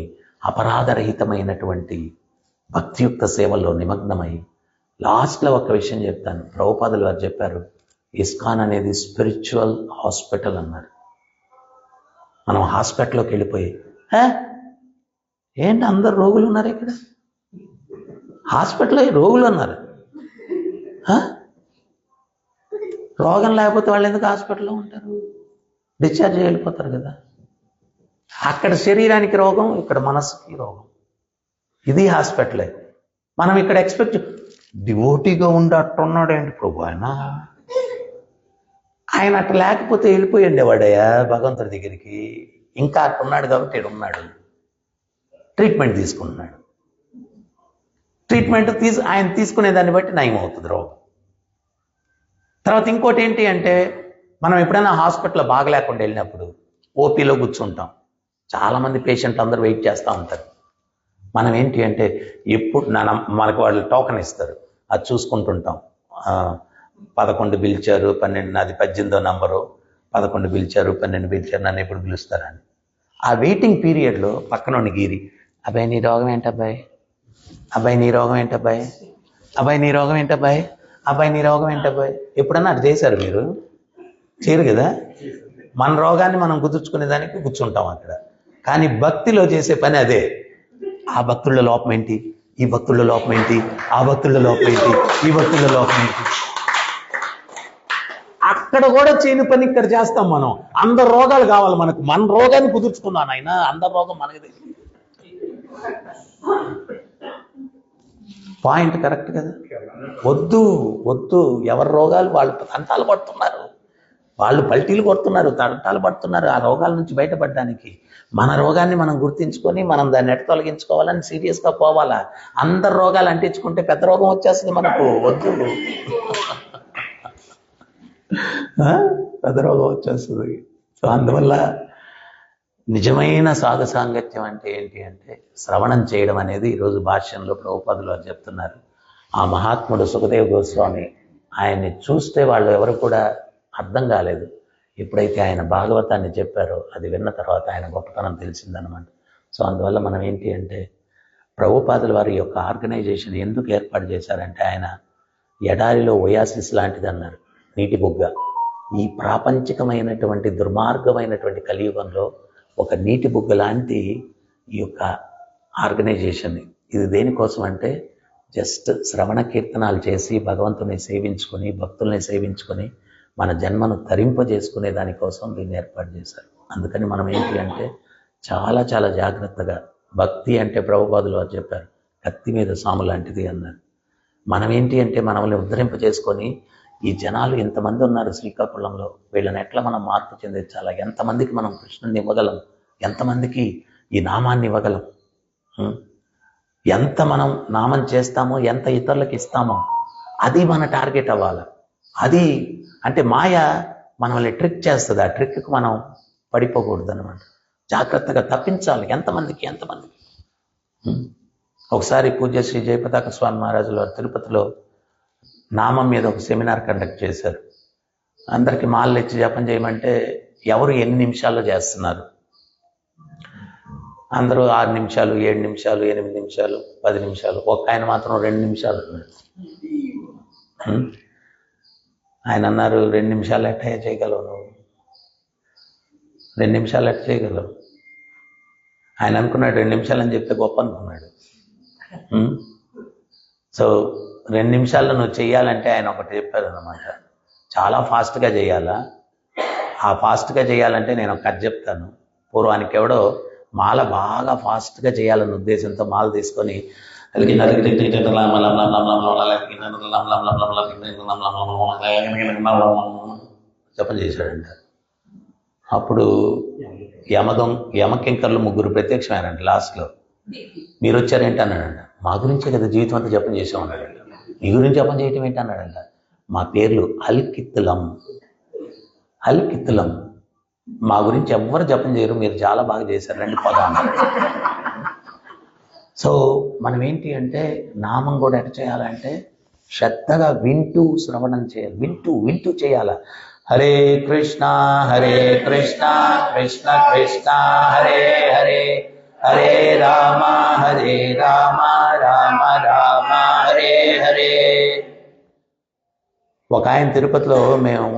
అపరాధరహితమైనటువంటి భక్తియుక్త సేవల్లో నిమగ్నమై లాస్ట్లో ఒక విషయం చెప్తాను. ప్రభుపాదులు వారు చెప్పారు, ఇస్కాన్ అనేది స్పిరిచువల్ హాస్పిటల్ అన్నారు. మనం హాస్పిటల్లోకి వెళ్ళిపోయి ఏంటి అందరు రోగులు ఉన్నారు ఇక్కడ, హాస్పిటల్లో రోగులు ఉన్నారు, రోగం లేకపోతే వాళ్ళు ఎందుకు హాస్పిటల్లో ఉంటారు, డిశ్చార్జ్ వెళ్ళిపోతారు కదా. అక్కడ శరీరానికి రోగం, ఇక్కడ మనసుకి రోగం. ఇది హాస్పిటలే. మనం ఇక్కడ ఎక్స్పెక్ట్ డివోటీగా ఉండి అట్టున్నాడు ఏంటి ప్రభు, ఆయన అట్లా లేకపోతే వెళ్ళిపోయండి వాడయ్యా భగవంతుడి దగ్గరికి. ఇంకా అట్టున్నాడు కాబట్టి ఇక్కడ ఉన్నాడు, ట్రీట్మెంట్ తీసుకుంటున్నాడు. ట్రీట్మెంట్ ఆయన తీసుకునే దాన్ని బట్టి నయం అవుతుంది రోగం. తర్వాత ఇంకోటి ఏంటి అంటే, మనం ఎప్పుడైనా హాస్పిటల్లో బాగలేకుండా వెళ్ళినప్పుడు ఓపీలో కూర్చుంటాం, చాలామంది పేషెంట్లు అందరూ వెయిట్ చేస్తూ ఉంటారు. మనం ఏంటి అంటే ఎప్పుడు మనకు వాళ్ళు టోకన్ ఇస్తారు, అది చూసుకుంటుంటాం. 11 పిలిచారు, 12, నాది 18వ నంబరు, 11 పిలిచారు, 12 పిలిచారు, నన్ను ఎప్పుడు పిలుస్తారని. ఆ వెయిటింగ్ పీరియడ్లో పక్కన గీరి, అబ్బాయి నీ రోగం ఏంటబ్బాయి, అబ్బాయి నీ రోగం ఏంటబ్బాయి, అబ్బాయి నీ రోగం ఏంటబ్బాయి, అబ్బాయి నీ రోగం ఏంటబ్బాయి. ఎప్పుడన్నా అది చేశారు మీరు? చేయరు కదా. మన రోగాన్ని మనం కుదుర్చుకునేదానికి కూర్చుంటాం అక్కడ. కానీ భక్తిలో చేసే పని అదే. ఆ భక్తుల లోపం ఏంటి, ఈ భక్తుల లోపం ఏంటి, ఆ భక్తుల లోపం ఏంటి, ఈ భక్తుల లోపం ఏంటి. అక్కడ కూడా చేయని పని ఇక్కడ చేస్తాం మనం. అందరు రోగాలు కావాలి మనకు, మన రోగాన్ని కుదుర్చుకున్నాను ఆయన, అందరి రోగం మనకి. పాయింట్ కరెక్ట్ కదా. వద్దు వద్దు, ఎవరి రోగాలు వాళ్ళు తంటాలు పడుతున్నారు, వాళ్ళు పల్టీలు కొడుతున్నారు, తంటాలు పడుతున్నారు ఆ రోగాల నుంచి బయటపడడానికి. మన రోగాన్ని మనం గుర్తించుకొని మనం దాన్ని ఎట్ట తొలగించుకోవాలని సీరియస్గా పోవాలా. అందరు రోగాలు అంటించుకుంటే పెద్ద రోగం వచ్చేస్తుంది మనకు. వద్దు, పెద్ద రోగం వచ్చేస్తుంది. సో అందువల్ల నిజమైన సాధు సాంగత్యం అంటే ఏంటి అంటే శ్రవణం చేయడం అనేది. ఈరోజు భాష్యంలో ప్రభుపాదులు వారు చెప్తున్నారు. ఆ మహాత్ముడు సుఖదేవ గోస్వామి, ఆయన్ని చూస్తే వాళ్ళు ఎవరు కూడా అర్థం కాలేదు. ఎప్పుడైతే ఆయన భాగవతాన్ని చెప్పారో అది విన్న తర్వాత ఆయన గొప్పతనం తెలిసిందనమాట. సో అందువల్ల మనం ఏంటి అంటే ప్రభుపాదుల వారి యొక్క ఆర్గనైజేషన్ ఎందుకు ఏర్పాటు చేశారంటే, ఆయన ఎడారిలో ఒయాసిస్ లాంటిది అన్నారు, నీటి బుగ్గ. ఈ ప్రాపంచికమైనటువంటి దుర్మార్గమైనటువంటి కలియుగంలో ఒక నీటి బుగ్గ లాంటి ఈ యొక్క ఆర్గనైజేషన్. ఇది దేనికోసం అంటే జస్ట్ శ్రవణ కీర్తనాలు చేసి భగవంతుని సేవించుకొని భక్తుల్ని సేవించుకొని మన జన్మను తరింపజేసుకునే దానికోసం దీన్ని ఏర్పాటు చేశారు. అందుకని మనం ఏంటి అంటే చాలా చాలా జాగ్రత్తగా, భక్తి అంటే ప్రభుపాదులు వారు చెప్పారు కత్తి మీద సాము లాంటిది అన్నారు. మనం ఏంటి అంటే మనల్ని ఉద్ధరింపజేసుకొని ఈ జనాలు ఎంతమంది ఉన్నారు శ్రీకాకుళంలో, వీళ్ళని ఎట్లా మనం మార్పు చెందించాలా, ఎంతమందికి మనం కృష్ణుని ఇవ్వగలం, ఎంతమందికి ఈ నామాన్ని ఇవ్వగలం, ఎంత మనం నామం చేస్తామో ఎంత ఇతరులకు ఇస్తామో అది మన టార్గెట్ అవ్వాలి. అది అంటే మాయ మనల్ని ట్రిక్ చేస్తుంది. ఆ ట్రిక్కి మనం పడిపోకూడదు అనమాట. జాగ్రత్తగా తప్పించాలి. ఎంతమందికి. ఒకసారి పూజ్య శ్రీ జయపతాక స్వామి మహారాజులు వారు తిరుపతిలో నామం మీద ఒక సెమినార్ కండక్ట్ చేశారు. అందరికీ మాలలు ఇచ్చి జపం చేయమంటే ఎవరు ఎన్ని నిమిషాల్లో చేస్తున్నారు. అందరూ 6 నిమిషాలు, 7 నిమిషాలు, 8 నిమిషాలు, 10 నిమిషాలు. ఒక ఆయన మాత్రం 2 నిమిషాలు అన్నాడు. ఆయన అన్నారు, 2 నిమిషాలు ఎట్ట చేయగలవు నువ్వు, 2 నిమిషాలు ఎట్ట చేయగలవు. ఆయన అనుకున్నాడు 2 నిమిషాలు అని చెప్తే గొప్ప అనుకున్నాడు. సో 2 నిమిషాల్లో నువ్వు చెయ్యాలంటే ఆయన ఒకటి చెప్పారు అన్నమాట, చాలా ఫాస్ట్గా చేయాలా. ఆ ఫాస్ట్గా చేయాలంటే నేను ఒక కథ చెప్తాను. పూర్వానికి ఎవడో మాల బాగా ఫాస్ట్గా చేయాలన్న ఉద్దేశంతో మాల తీసుకొని జపం చేశాడంట. అప్పుడు యమకింకర్లు 3 ప్రత్యక్షమైనారంట. లాస్ట్లో మీరు వచ్చారేంటి అన్నాడంట. మా గురించే కదా జీవితం అంతా జపం చేసామన్నాడంట. మీ గురించి జపం చేయటం ఏంటి అన్నాడంట. మా పేర్లు అల్కిత్తులం, మా గురించి ఎవ్వరు జపం చేయరు, మీరు చాలా బాగా చేశారు, రండి పద అన్నాడు. సో మనం ఏంటి అంటే నామం కూడా ఎట్లా చేయాలంటే శ్రద్ధగా వింటూ శ్రవణం చేయాలి. వింటూ చేయాల. హరే కృష్ణ కృష్ణ కృష్ణ హరే హరే, హరే రామ రామ రామ హరే హరే. ఒక ఆయన తిరుపతిలో, మేము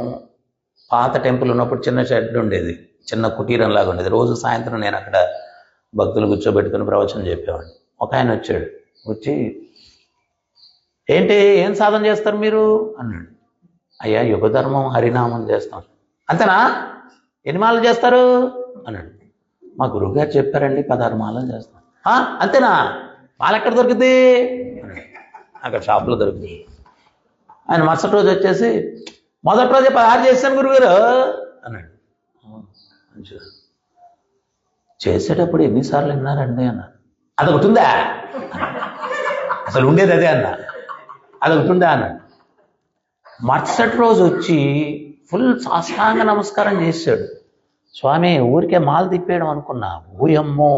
పాత టెంపుల్ ఉన్నప్పుడు చిన్న షెడ్ ఉండేది, చిన్న కుటీరం లాగా ఉండేది. రోజు సాయంత్రం నేను అక్కడ భక్తులు కూర్చోబెట్టుకుని ప్రవచనం చెప్పేవాడిని. ఒక ఆయన వచ్చాడు, వచ్చి ఏంటి ఏం సాధన చేస్తారు మీరు అన్నాడు. అయ్యా యుగధర్మం హరినామం చేస్తాం. అంతేనా, ఎన్ని మాలలు చేస్తారు అన్నాడు. మా గురువుగారు చెప్పారండి 16 మాలలు చేస్తాం. అంతేనా, మాల ఎక్కడ దొరుకుతుంది అన్నాడు. అక్కడ షాప్లో దొరుకుతుంది. ఆయన మరుసటి రోజు వచ్చేసి మొదటి రోజే 16 చేశాను గురుగారు అన్నాడు. మంచిగా చేసేటప్పుడు ఎన్నిసార్లు విన్నారండి అన్నాడు. అదొకటి ఉందా, అసలు ఉండేది అదే అన్న, అదొకటి ఉందా అన్నాడు. మరుసటి రోజు వచ్చి ఫుల్ సాష్టాంగ నమస్కారం చేశాడు. స్వామి ఊరికే మాల తిప్పేయడం అనుకున్నా. ఊయమ్మో,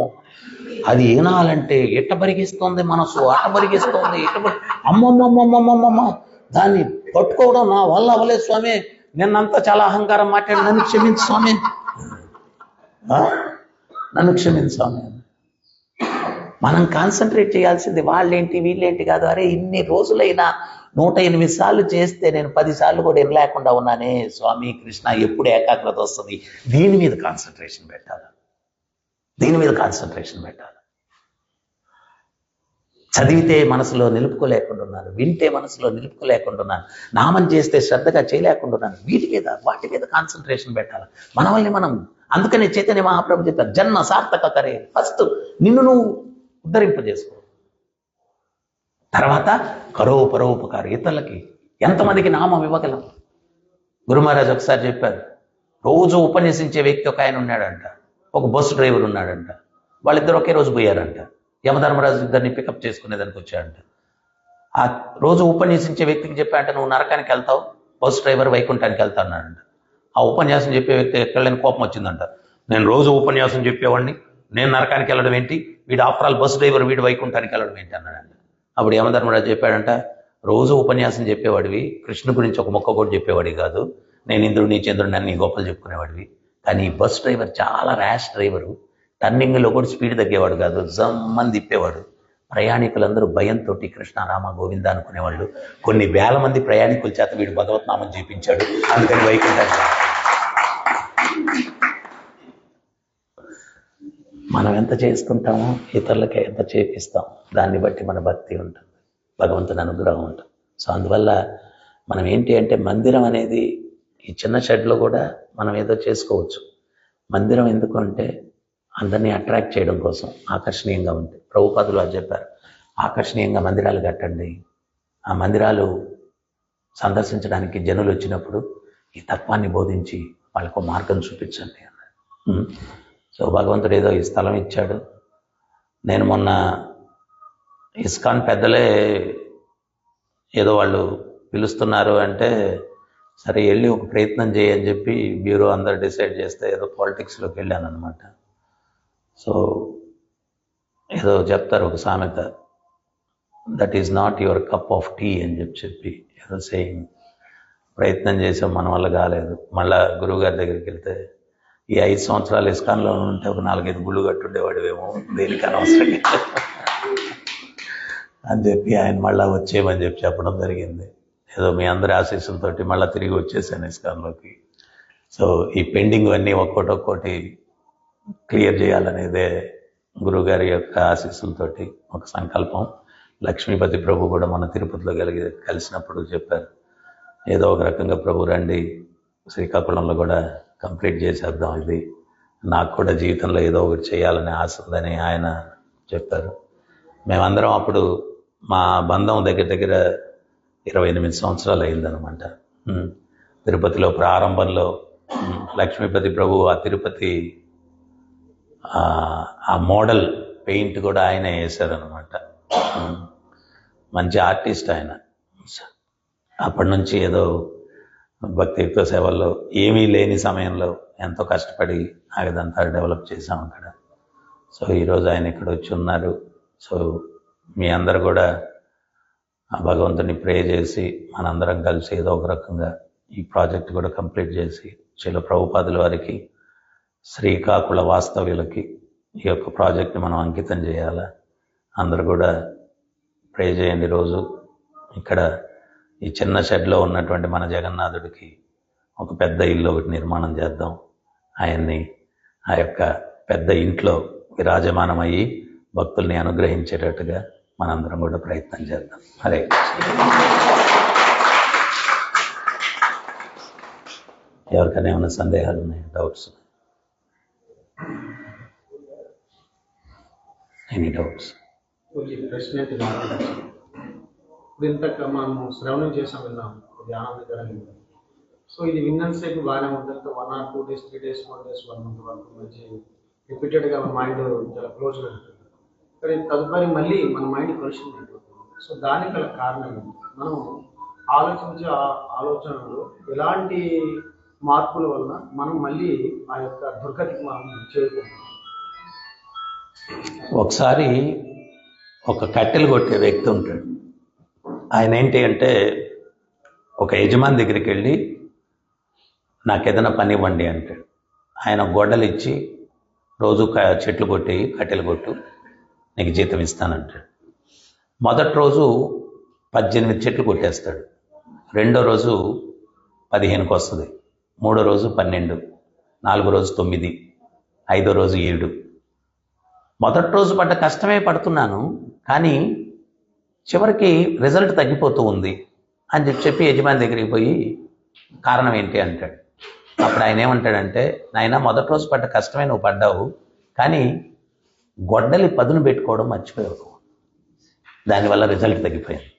అది ఏనాలంటే ఎట్ట బరిగిస్తుంది మనసు, అట్ట బరిగిస్తుంది, అమ్మమ్మమ్మమ్మమ్మమ్మ, దాన్ని పట్టుకోవడం నా వల్ల అవ్వలేదు స్వామి. నిన్నంతా చాలా అహంకారం మాట్లాడి నన్ను క్షమించు స్వామి, నన్ను క్షమించు స్వామి. మనం కాన్సన్ట్రేట్ చేయాల్సింది వాళ్ళేంటి వీళ్ళేంటి కాదు. అరే ఇన్ని రోజులైనా 108 సార్లు చేస్తే నేను 10 సార్లు కూడా లేకుండా ఉన్నానే స్వామి కృష్ణ, ఎప్పుడు ఏకాగ్రత వస్తుంది? దీని మీద కాన్సన్ట్రేషన్ పెట్టాలి, దీని మీద కాన్సన్ట్రేషన్ పెట్టాలి. చదివితే మనసులో నిలుపుకోలేకుండా ఉన్నాను, వింటే మనసులో నిలుపుకోలేకుండా ఉన్నాను, నామం చేస్తే శ్రద్ధగా చేయలేకుండా ఉన్నాను. వాటి మీద కాన్సన్ట్రేషన్ పెట్టాలి మనల్ని మనం. అందుకనే చైతన్య మహాప్రభు చెప్పారు, జన్మ సార్థక కరే. ఫస్ట్ నిన్ను నువ్వు ఉద్ధరింపజేసుకో, తర్వాత కరో పరోపకారు, ఇతరులకి ఎంతమందికి నామం ఇవ్వగలం. గురు మహారాజ్ ఒకసారి చెప్పారు, రోజు ఉపన్యసించే వ్యక్తి ఒక ఆయన ఉన్నాడంట, ఒక బస్సు డ్రైవర్ ఉన్నాడంట. వాళ్ళిద్దరు ఒకే రోజు పోయారంట. యమధర్మరాజు ఇద్దరిని పికప్ చేసుకునేదానికి వచ్చాడంట. ఆ రోజు ఉపన్యసించే వ్యక్తికి చెప్పాడంట, నువ్వు నరకానికి వెళ్తావు, బస్సు డ్రైవర్ వైకుంఠానికి వెళ్తా అన్నాడంట. ఆ ఉపన్యాసం చెప్పే వ్యక్తి ఎక్కడలేని కోపం వచ్చిందంట. నేను రోజు ఉపన్యాసం చెప్పేవాడిని, నేను నరకానికి వెళ్ళడం ఏంటి, వీడు ఆఫ్టర్ ఆల్ బస్సు డ్రైవర్, వీడు వైకుంఠానికి వెళ్ళడం ఏంటి అన్నాడంట. అప్పుడు యమధర్మరాజు చెప్పాడంట, రోజు ఉపన్యాసం చెప్పేవాడివి, కృష్ణు గురించి ఒక మొక్క కూడా చెప్పేవాడివి కాదు, నేను ఇంద్రుడిని చంద్రుడిని అన్ని గొప్పలు చెప్పుకునేవాడివి. కానీ ఈ బస్ డ్రైవర్ చాలా ర్యాష్ డ్రైవరు, టర్నింగ్లో కూడా స్పీడ్ తగ్గేవాడు కాదు, జమ్మని తిప్పేవాడు. ప్రయాణికులందరూ భయంతో కృష్ణ రామ గోవింద అనుకునేవాళ్ళు. కొన్ని వేల మంది ప్రయాణికుల చేత వీడు భగవత్నామం చేపించాడు, అందుకని వైకుంఠానికి. మనం ఎంత చేస్తుంటామో ఇతరులకి ఎంత చేపిస్తాం, దాన్ని బట్టి మన భక్తి ఉంటుంది, భగవంతుని అనుగ్రహం ఉంటుంది. సో అందువల్ల మనం ఏంటి అంటే, మందిరం అనేది ఈ చిన్న షెడ్లో కూడా మనం ఏదో చేసుకోవచ్చు. మందిరం ఎందుకు అంటే అందరినీ అట్రాక్ట్ చేయడం కోసం, ఆకర్షణీయంగా ఉంది. ప్రభుపాదులు అది చెప్పారు, ఆకర్షణీయంగా మందిరాలు కట్టండి, ఆ మందిరాలు సందర్శించడానికి జనులు వచ్చినప్పుడు ఈ తత్వాన్ని బోధించి వాళ్ళకు మార్గం చూపించండి అన్నారు. సో భగవంతుడు ఏదో ఈ స్థలం ఇచ్చాడు. నేను మొన్న ఇస్కాన్ పెద్దలే ఏదో వాళ్ళు పిలుస్తున్నారు అంటే, సరే వెళ్ళి ఒక ప్రయత్నం చేయని చెప్పి బ్యూరో అందరు డిసైడ్ చేస్తే ఏదో పాలిటిక్స్లోకి వెళ్ళాను అనమాట. సో ఏదో చెప్తారు ఒక సామెత, that is not your cup of tea అని చెప్పి ఏదో సేయింగ్. ప్రయత్నం చేసాం, మన వల్ల కాలేదు. మళ్ళా గురువుగారి దగ్గరికి వెళ్తే, ఈ 5 సంవత్సరాలు ఇస్కాన్లో ఉంటే ఒక 4-5 గుళ్ళు కట్టుండేవాడివేమో, దేనికి అనవసరంగా అని చెప్పి ఆయన మళ్ళీ వచ్చేయమని చెప్పడం జరిగింది. ఏదో మీ అందరి ఆశీస్సులతోటి మళ్ళీ తిరిగి వచ్చేసాను ఇస్కాన్లోకి. సో ఈ పెండింగ్ అన్నీ ఒక్కోటి క్లియర్ చేయాలనేదే గురువుగారి యొక్క ఆశీస్సులతోటి ఒక సంకల్పం. లక్ష్మీపతి ప్రభు కూడా మన తిరుపతిలో కలిసినప్పుడు చెప్పారు, ఏదో ఒక రకంగా ప్రభు రండి, శ్రీకాకుళంలో కూడా కంప్లీట్ చేసేద్దాం, ఇది నాకు కూడా జీవితంలో ఏదో ఒకటి చేయాలనే ఆశ ఉందని ఆయన చెప్పారు. మేమందరం అప్పుడు మా బంధం దగ్గర 28 సంవత్సరాలు అయిందనమాట. తిరుపతిలో ప్రారంభంలో లక్ష్మీపతి ప్రభు ఆ తిరుపతి ఆ మోడల్ పెయింట్ కూడా ఆయన వేశారనమాట. మంచి ఆర్టిస్ట్ ఆయన. అప్పటి నుంచి ఏదో భక్తియుక్త సేవల్లో ఏమీ లేని సమయంలో ఎంతో కష్టపడి అదంతా డెవలప్ చేశాం అక్కడ. సో ఈరోజు ఆయన ఇక్కడ వచ్చి ఉన్నారు. సో మీ అందరు కూడా ఆ భగవంతుని ప్రే చేసి మనందరం కలిసి ఏదో ఒక రకంగా ఈ ప్రాజెక్ట్ కూడా కంప్లీట్ చేసి శ్రీల ప్రభుపాదుల వారికి, శ్రీకాకుళ వాస్తవ్యులకి ఈ యొక్క ప్రాజెక్ట్ని మనం అంకితం చేయాలా. అందరూ కూడా ప్రే చేయండి. రోజు ఇక్కడ ఈ చిన్న షెడ్లో ఉన్నటువంటి మన జగన్నాథుడికి ఒక పెద్ద ఇల్లు ఒకటి నిర్మాణం చేద్దాం. ఆయన్ని ఆ యొక్క పెద్ద ఇంట్లో విరాజమానమయ్యి భక్తుల్ని అనుగ్రహించేటట్టుగా మనందరం కూడా ప్రయత్నం చేద్దాం. హరే ఎవరికైనా ఏమైనా సందేహాలు ఉన్నాయి, డౌట్స్? Any doubts? ప్రశ్న అయితే ఇప్పుడు ఇంతక మనము శ్రవణం చేసాం, విన్నాం, ధ్యానం. సో ఇది విన్నంతసేపు బాగానే ఉంటుంది. 1 or 2 days, 3 days, 4 days, 1 month వరకు మంచి రిపీటెడ్గా మన మైండ్ చాలా క్లోజ్గా ఉంటుంది. కానీ తదుపరి మళ్ళీ మన మైండ్ కలుషితం అయిపోతుంది. సో దానికి గల కారణం మనం ఆలోచించే ఆలోచనలు ఎలాంటి మార్పుల వల్ల మనం మళ్ళీ ఆ యొక్క దుర్గతికి మనం చేరుకుంటాం. ఒకసారి ఒక కట్టెలు కొట్టే వ్యక్తి ఉంటాడు. ఆయన ఏంటి అంటే ఒక యజమాని దగ్గరికి వెళ్ళి నాకు ఏదైనా పని ఇవ్వండి అంటాడు. ఆయన గొడ్డలు ఇచ్చి రోజు చెట్లు కొట్టి కట్టెలు కొట్టు, నీకు జీతం ఇస్తానంటాడు. మొదటి రోజు 18 చెట్లు కొట్టేస్తాడు, రెండో రోజు 15కి వస్తుంది, మూడో రోజు 12, నాలుగో రోజు 9, ఐదో రోజు 7. మొదటి రోజు పడ్డ కష్టమే పడుతున్నాను, కానీ చివరికి రిజల్ట్ తగ్గిపోతూ ఉంది అని చెప్పి యజమాని దగ్గరికి పోయి కారణం ఏంటి అంటాడు. అప్పుడు ఆయన ఏమంటాడంటే, నాయన మొదటి రోజు పడ్డ కష్టమే నువ్వు పడ్డావు, కానీ గొడ్డలి పదును పెట్టుకోవడం మర్చిపోయావు, దానివల్ల రిజల్ట్ తగ్గిపోయింది.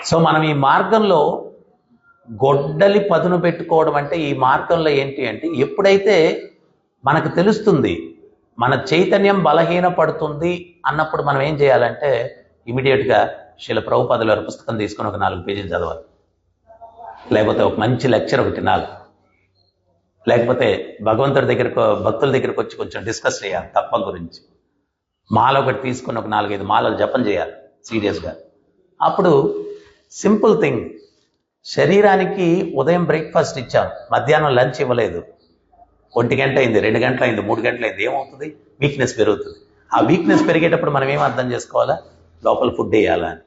సో మనం ఈ మార్గంలో గొడ్డలి పదును పెట్టుకోవడం అంటే ఈ మార్గంలో ఏంటి అంటే, ఎప్పుడైతే మనకు తెలుస్తుంది మన చైతన్యం బలహీన పడుతుంది అన్నప్పుడు మనం ఏం చేయాలంటే ఇమీడియట్గా శ్రీల ప్రభుపాదుల వారి పుస్తకం తీసుకొని ఒక 4 పేజీలు చదవాలి, లేకపోతే ఒక మంచి లెక్చర్ ఒకటి వినాలి, లేకపోతే భగవంతుడి దగ్గరకు భక్తుల దగ్గరకు వచ్చి కొంచెం డిస్కస్ చేయాలి తత్వం గురించి, మాల ఒకటి తీసుకొని ఒక 4-5 మాలలు జపం చేయాలి సీరియస్గా. అప్పుడు సింపుల్ థింగ్, శరీరానికి ఉదయం బ్రేక్ఫాస్ట్ ఇచ్చాం, మధ్యాహ్నం లంచ్ ఇవ్వలేదు, 1 గంట అయింది, 2 గంటలు అయింది, 3 గంటలు అయింది, ఏమవుతుంది? వీక్నెస్ పెరుగుతుంది. ఆ వీక్నెస్ పెరిగేటప్పుడు మనం ఏం అర్థం చేసుకోవాలా? లోపల ఫుడ్ వేయాలా అని.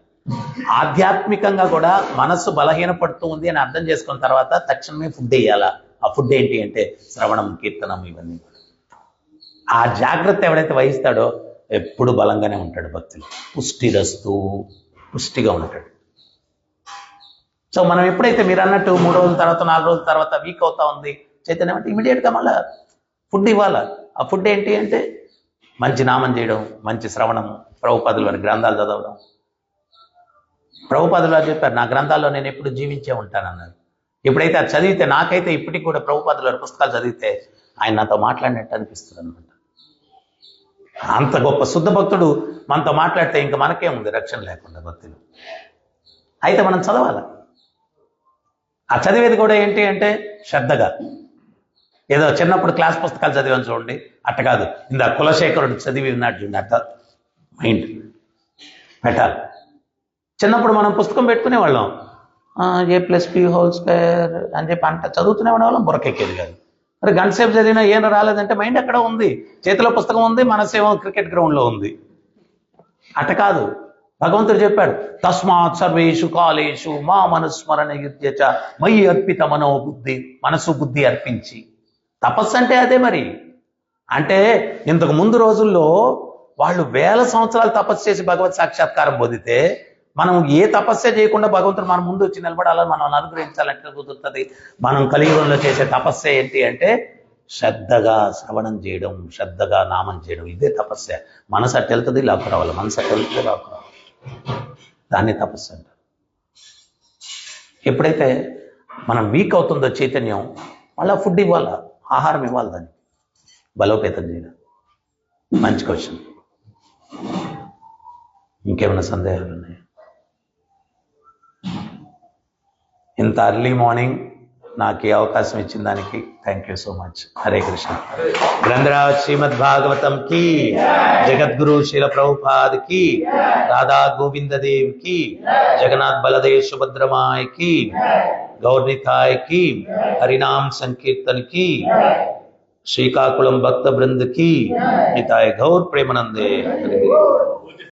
ఆధ్యాత్మికంగా కూడా మనస్సు బలహీనపడుతూ ఉంది అని అర్థం చేసుకున్న తర్వాత తక్షణమే ఫుడ్ వేయాలా. ఆ ఫుడ్ ఏంటి అంటే శ్రవణం, కీర్తనం, ఇవన్నీ. ఆ జాగ్రత్త ఎవడైతే వహిస్తాడో ఎప్పుడు బలంగానే ఉంటాడు భక్తులు, పుష్టిగా ఉంటాడు. సో మనం ఎప్పుడైతే మీరు అన్నట్టు 3 రోజుల తర్వాత 4 రోజుల తర్వాత వీక్ అవుతా ఉంది చైతన్యం అంటే ఇమీడియట్గా మళ్ళీ ఫుడ్ ఇవ్వాలా. ఆ ఫుడ్ ఏంటి అంటే మంచి నామం చేయడం, మంచి శ్రవణం, ప్రభుపాదుల వారి గ్రంథాలు చదవడం. ప్రభుపాదుల వారు చెప్పారు, నా గ్రంథాల్లో నేను ఎప్పుడు జీవించే ఉంటానన్నారు. ఎప్పుడైతే అది చదివితే, నాకైతే ఇప్పటికి కూడా ప్రభుపాదుల వారి పుస్తకాలు చదివితే ఆయన నాతో మాట్లాడినట్టు అనిపిస్తుంది అనమాట. అంత గొప్ప శుద్ధ భక్తుడు మనతో మాట్లాడితే ఇంకా మనకేముంది రక్షణ లేకుండా భక్తులు. అయితే మనం చదవాలి. ఆ చదివేది కూడా ఏంటి అంటే శ్రద్ధగా, ఏదో చిన్నప్పుడు క్లాస్ పుస్తకాలు చదివాను చూడండి అట్ట కాదు, ఇందా కులశేఖరుడు చదివి ఉన్నాడు చూడండి, అట్ట మైండ్ పెట్టాలి. చిన్నప్పుడు మనం పుస్తకం పెట్టుకునేవాళ్ళం, A+B² అని చెప్పి అంట చదువుతూనే ఉండేవాళ్ళం, బుర్రకెక్కేది కాదు. మరి గంట సేపు చదివినా ఏం రాలేదంటే మైండ్ ఎక్కడ ఉంది? చేతిలో పుస్తకం ఉంది, మనసేమో క్రికెట్ గ్రౌండ్లో ఉంది. అట్ట కాదు, భగవంతుడు చెప్పాడు, తస్మాత్ సర్వేషు కాలేషు మా మనుస్మరణ యుధ్యచ మయి అర్పిత మనోబుద్ధి, మనసు బుద్ధి అర్పించి. తపస్సు అంటే అదే. మరి అంటే ఇంతకు ముందు రోజుల్లో వాళ్ళు 1000 సంవత్సరాలు తపస్సు చేసి భగవత్ సాక్షాత్కారం పొందితే, మనం ఏ తపస్సే చేయకుండా భగవంతుడు మన ముందు వచ్చి నిలబడాలని మనం అనుగ్రహించాలంటే కుదురుతుంది. మనం కలియుగంలో చేసే తపస్సే ఏంటి అంటే శ్రద్ధగా శ్రవణం చేయడం, శ్రద్ధగా నామం చేయడం. ఇదే తపస్సే. మనసు అట్టు వెళ్తుంది, లాక్కు రావాలి, మనసు అట్టు వెళ్తుంది, లాక్కు రావాలి. దాన్ని తపస్సు అంటారు. ఎప్పుడైతే మనం వీక్ అవుతుందో చైతన్యం, మళ్ళీ ఫుడ్ ఇవ్వాలా, ఆహారం ఇవ్వాలి, దాన్ని బలోపేతం చేయడం. మంచి క్వశ్చన్. ఇంకేమైనా సందేహాలు ఉన్నాయి? ఇంత అర్లీ మార్నింగ్ నాకు ఈ అవకాశం ఇచ్చిన దానికి thank you so much. Hare Krishna. గ్రంథరాజ్ శ్రీమద్ భాగవతం కి, జగద్గురు శ్రీల ప్రభుపాద్ కి, రాధా గోవింద దేవ్ కి, జగన్నాథ్ బలదేవ్ సుభద్రమాయ్ కి, గౌర్నితాయ్ కి, హరినాम संकीर्तन की, శ్రీకాకుళం భక్త బృంద్ की, నితాయ్ గౌర్ ప్రేమానందే.